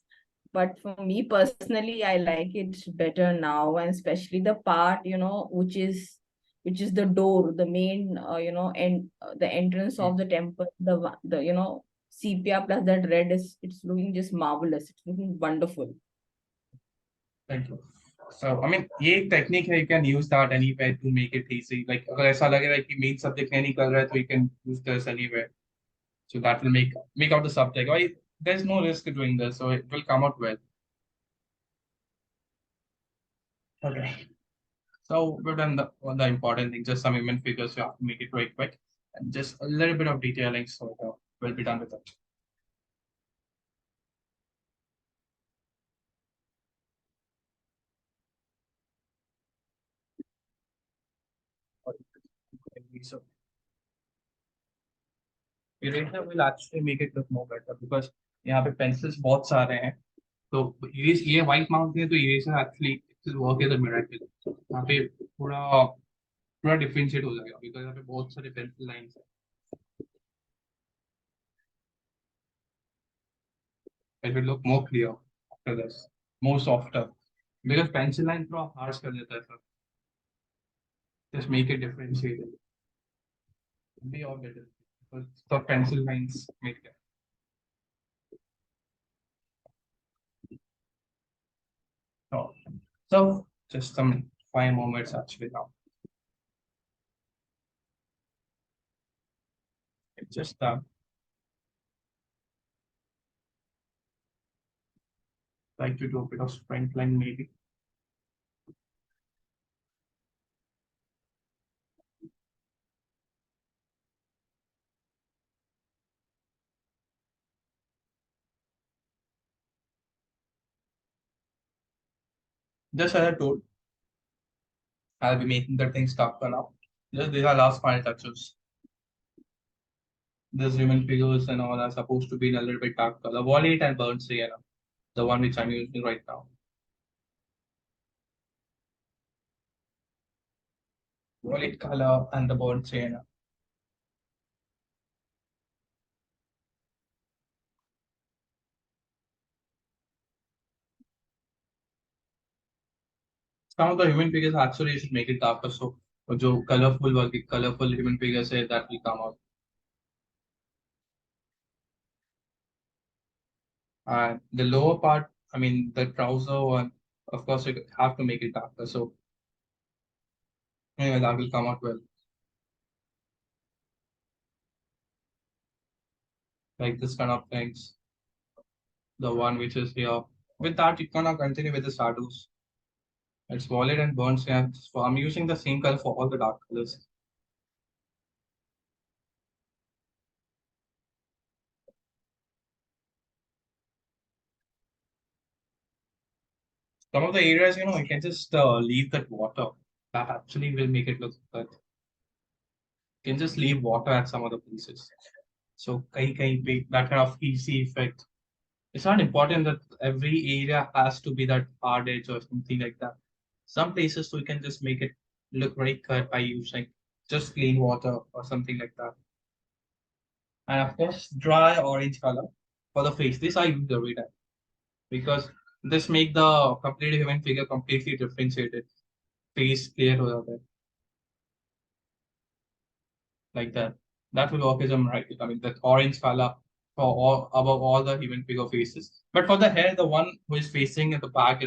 But for me personally, I like it better now, and especially the part, you know, which is the door, the main, and the entrance of the temple, the sepia plus that red it's looking just marvelous. It's looking wonderful. Thank you. So I mean ये एक technique है, you can use that anywhere to make it easy. Like अगर ऐसा लगे रहा है कि main subject नहीं निकल रहा है तो you can use this anywhere. So that will make out the subject. Why there's no risk doing this, so it will come out well. Okay. So we've done the important thing, just some human figures. You have to make it very quick, and just a little bit of detailing, so we'll be done with it. So eraser will actually make it look more better because यहाँ पे pencils बहुत सारे हैं. तो ये white mountain है तो eraser actually it will work as a miracle. यहाँ पे पूरा differentiate हो जाएगा because यहाँ पे बहुत सारे pencil lines हैं. It will look more clear after this, more softer because pencil line थोड़ा harsh कर देता है sir. Just make it differentiated. Be all better because the pencil lines make it. So just some 5 moments actually now. It's just like to do a bit of sprinkling maybe. Just as I told, I'll be making the things darker now. Just these are last final touches. This human figures and all are supposed to be in a little bit dark color. Violet and burnt sienna, the one which I'm using right now. Violet color and the burnt sienna. Some of the human figures actually you should make it darker, so जो colorful human figures है that will come out. And the lower part, I mean the trouser one, of course you have to make it darker. So anyway, that will come out well. Like this kind of things. The one which is here. With that, you cannot continue with the shadows. It's violet and burnt sienna. So I'm using the same color for all the dark colors. Some of the areas, you can just leave that water. That actually will make it look good. You can just leave water at some of the places. So that kind of easy effect. It's not important that every area has to be that hard edge or something like that. Some places we can just make it look very cut by using just plain water or something like that. And of course, dry orange color for the face. This I use every time because this make the complete human figure completely differentiated. Face clear over there. Like that. That will work as a right. I mean, that orange color for all above all the human figure faces. But for the hair, the one who is facing at the back,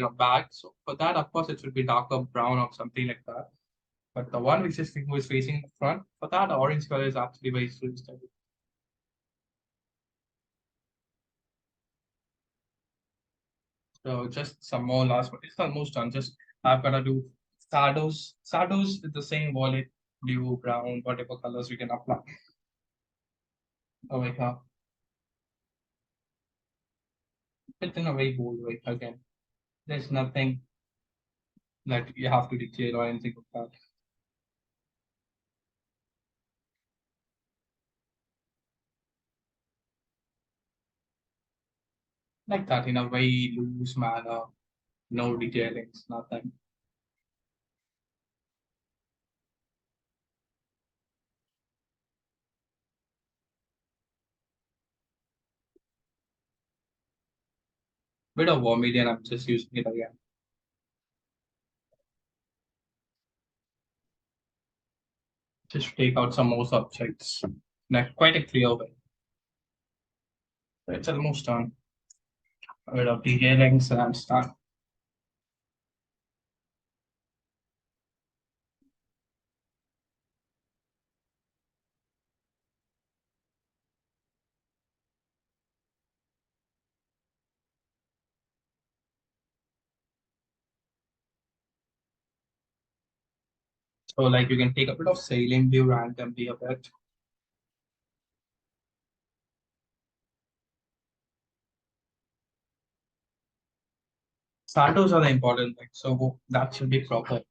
so for that, of course, it should be darker brown or something like that. But the one which is who is facing the front, for that, the orange color is actually very suggestive. So just some more last, but it's almost done. Just I've got to do shadows. Shadows with the same wallet, blue, brown, whatever colors we can apply. Over here. It's in a very bold way again. There's nothing that you have to detail or anything like that. Like that in a very loose manner, no detailings, nothing. Bit of vermilion, I'm just using it again. Just take out some more subjects. Like quite a clear way. It's almost done. A bit of detailings and stuff. So like you can take a bit of sailing view randomly a bit. Shadows are the important thing, so that should be proper.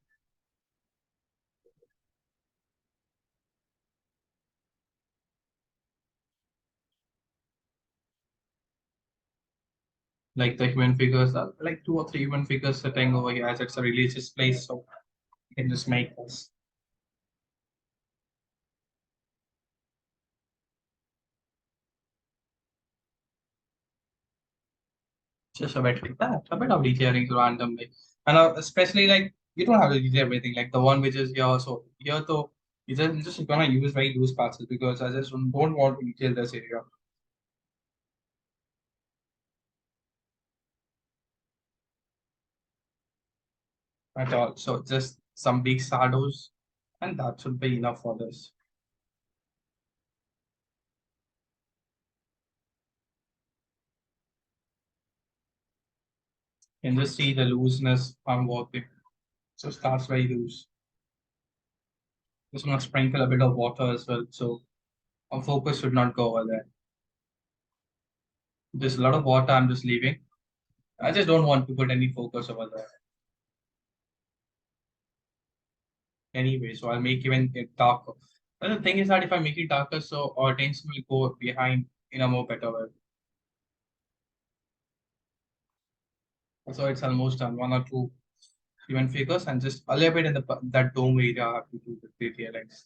Like the human figures, like 2 or 3 human figures sitting over here as it's a religious place, so you can just make this. Just a bit like that, a bit of detailing randomly. And especially like you don't have to detail everything, like the one which is here. So here though, you just gonna use very loose patches because I just don't want to detail this area at all. So just some big shadows, and that should be enough for this. You can just see the looseness I'm working. So it starts very loose. Just gonna sprinkle a bit of water as well, so our focus should not go over there. There's a lot of water I'm just leaving. I just don't want to put any focus over there. anyway, so I'll make even it darker. But the thing is that if I make it darker, so our attention will go behind in a more better way. So it's almost done, one or two human figures, and just a little bit in that dome area I have to do with the TLX.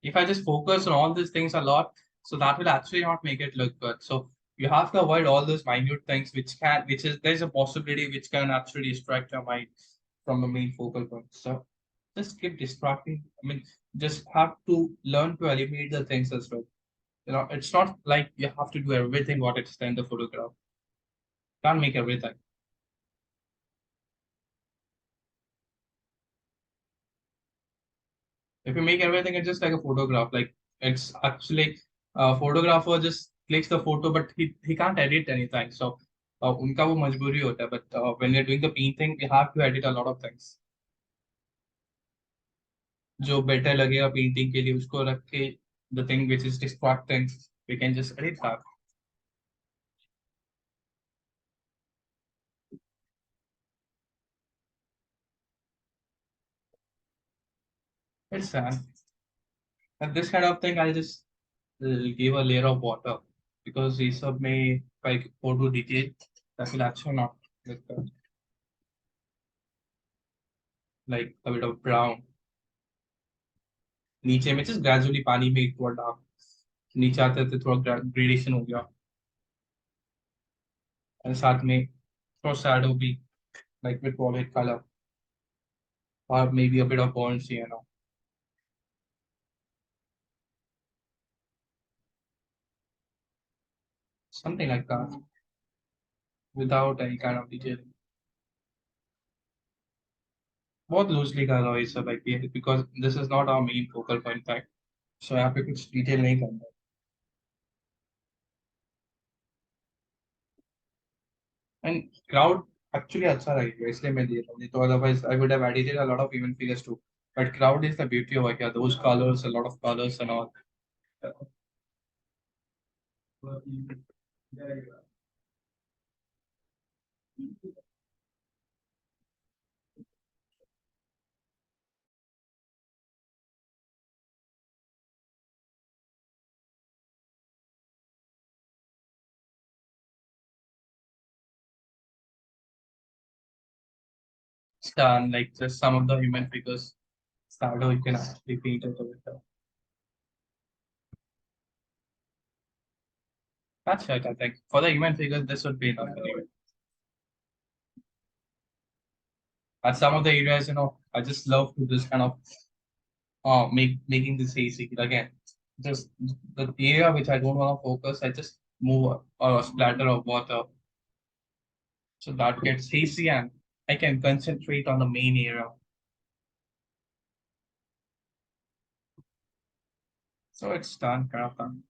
If I just focus on all these things a lot, so that will actually not make it look good. So you have to avoid all those minute things there's a possibility which can actually distract your mind from the main focal point. So just keep distracting. I mean, just have to learn to eliminate the things as well. You know, it's not like you have to do everything what it's in the photograph. Can't make everything. If you make everything, it's just like a photograph. Like it's actually a photographer just clicks the photo, but he can't edit anything. So उनका वो मजबूरी होता है. But when you're doing the painting, you have to edit a lot of things. जो better लगेगा painting के लिए उसको रख के the thing which is distracting, we can just edit that. It's sad. And this kind of thing, I'll just give a layer of water because ये सब में like photo detail that will actually not look good. Like a bit of brown. नीचे में just gradually पानी में थोड़ा dark नीचे आते आते थोड़ा ग्रेडेशन हो गया और साथ में थोड़ा शैडो भी like with violet color or maybe a bit of burnt sienna. Something like that without any kind of detailing. बहुत loosely कर रहा हूँ ये सब like because this is not our main focal point type. So यहाँ पे कुछ detail नहीं करना है. And crowd actually अच्छा रहेगा इसलिए मैं दे रहा हूँ नहीं तो otherwise I would have edited a lot of even figures too. But crowd is the beauty over here. Those colors, a lot of colors and all. Done like just some of the human figures. Shadow you can actually paint it with the. That's right, I think. For the human figures, this would be enough anyway. At some of the areas, you know, I just love to just kind of making this hazy again. Just the area which I don't want to focus, I just move a splatter of water. So that gets hazy and I can concentrate on the main area. So it's done, kind of done.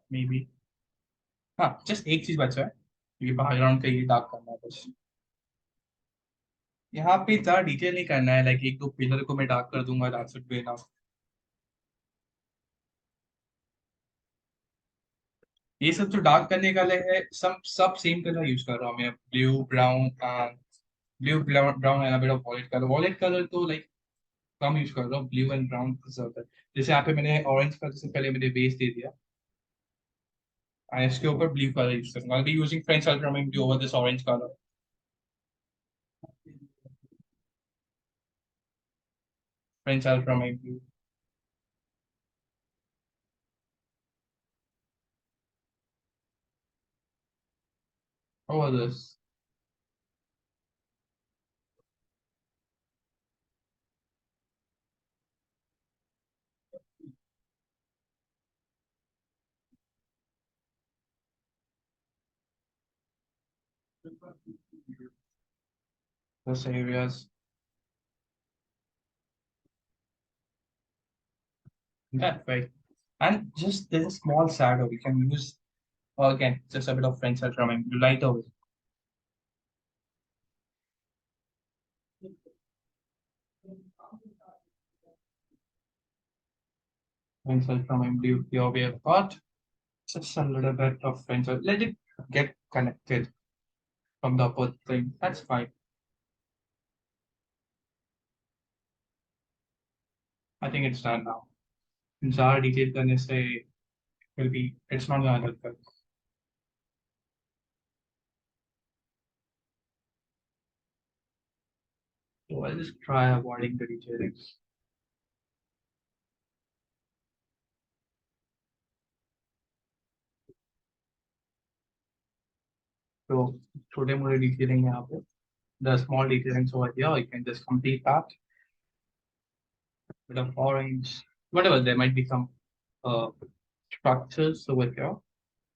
Maybe. हाँ just एक चीज बचा है ये background का ये dark करना है बस यहाँ पे ज्यादा डिटेल नहीं करना है लाइक एक दो पिलर को मैं डार्क कर दूंगा दैट्स इट बी इनफ ये सब जो डार्क करने का है सब सेम कलर यूज कर रहा हूँ मैं blue brown and blue brown and bit of violet colour तो लाइक कम यूज कर रहा हूँ ब्लू एंड ब्राउन ज्यादा जैसे यहाँ पे मैंने ऑरेंज कलर से पहले मैंने बेस दे दिया इसके ऊपर ब्लू कलर यूज करूंगा I will be using French ultramarine blue over this orange colour French ultramarine blue over this areas that way and just there's a small shadow we can use again just a bit of French ultramarine to light over Pencil from in blue. Here we have got just a little bit of pencil. Let it get connected from the upper thing. That's fine. I think it's done now. ज़्यादा detail करने से will be it's not gonna help us. So I'll just try avoiding the detailing. So छोटे मोटे detailing यहाँ पे. The small detailings over here, you can just complete that. Bit of orange, whatever, there might be some structures over here.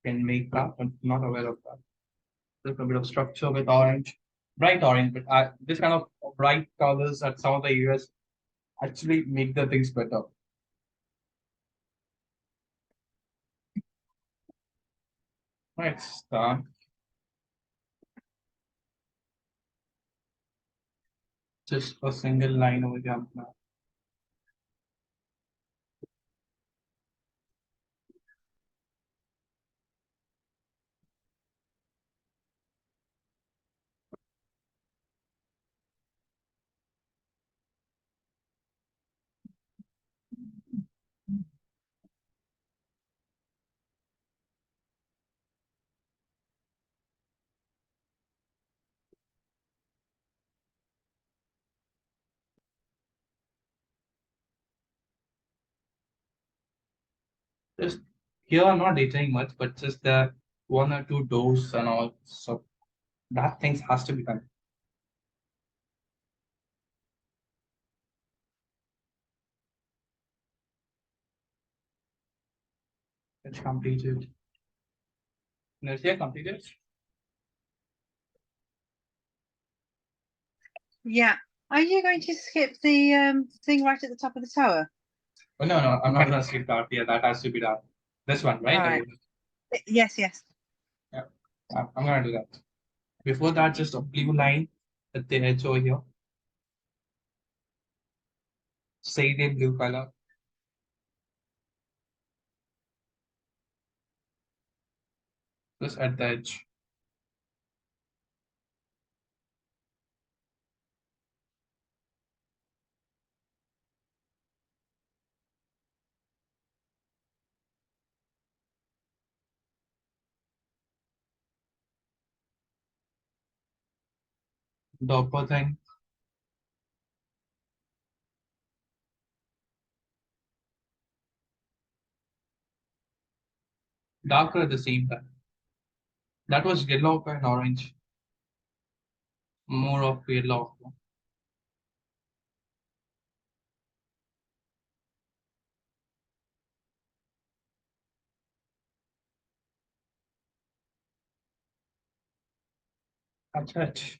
Can make that, but not aware of that. There's a bit of structure with orange, bright orange, but this kind of bright colors at some of the areas actually make the things better. It's done. Just a single line over here now. Just here I'm not detailing much, but just the one or two doors and all. So that things has to be done. It's completed. Nursia completed. Yeah. Are you going to skip the thing right at the top of the tower? Oh no, no, I'm not gonna skip that. Yeah, that has to be done. This one, right? Alright. Yes, yes. I'm gonna do that. Before that, just a blue line at the edge over here. Say the blue color. Just at the edge. The upper thing. Darker at the same time. That was yellow and orange. More of yellow. अच्छा अच्छा.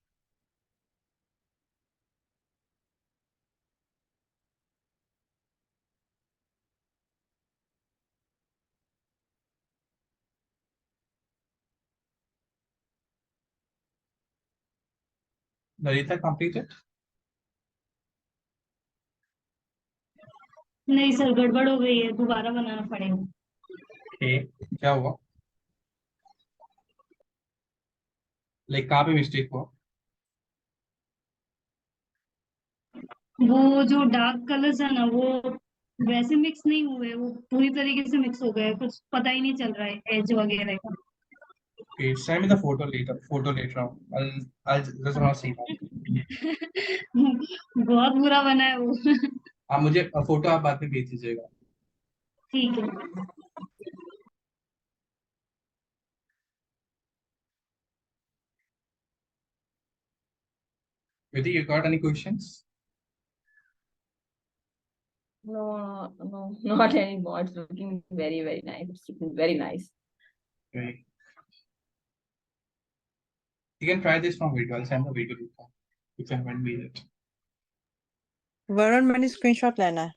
Narita completed? नहीं sir गड़बड़ हो गई है दोबारा बनाना पड़ेगा Okay. क्या हुआ? Like कहाँ पे मिस्टेक हुआ? वो जो डार्क कलर्स है ना वो वैसे मिक्स नहीं हुए वो पूरी तरीके से मिक्स हो गए कुछ पता ही नहीं चल रहा है एज वगैरह का Okay, send me the photo later. Photo later on. I'll just want to see that. बहुत बुरा बना है वो आप मुझे फोटो आप बाद में भेज दीजिएगा. ठीक है Viti, you got any questions? No, no, not anymore. It's looking very, very nice. It's looking very nice. Okay. You can try this from video. I'll send the video later. You can when we it. Varun मैंने screenshot लेना है.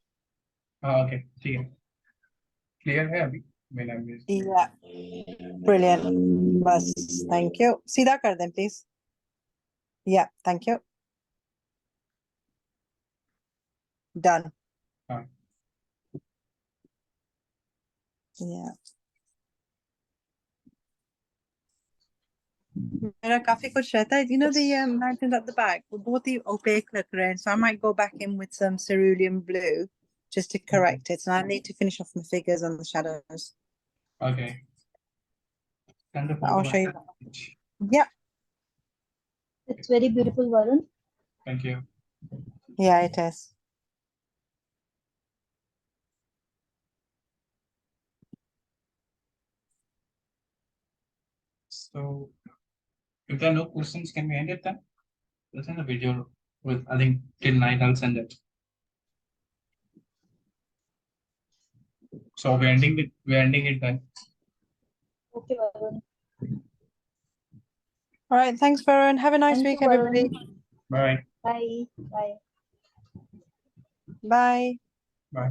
Okay, ठीक है. Clear है अभी? मैंने अभी. Yeah. Brilliant. बस. Thank you. सीधा कर दें please. Yeah, thank you. Done. हाँ. Yeah. मेरा काफी कुछ रहता है. You know the mountains at the back वो बहुत ही opaque लग रहे हैं. So I might go back in with some cerulean blue just to correct it. And I need to finish off my figures on the shadows. Okay. Send the I'll photo show you. back. Yeah. It's very beautiful, Varun. Thank you. Yeah, it is. So if there are no questions, can we end it then? Let's end the video with, I think till 9 I'll send it. So we're ending it then. Okay, Varun. All right. Thanks, Varun. Have a nice Thank week, you, Varun. everybody. Bye. Bye. Bye. Bye. Bye.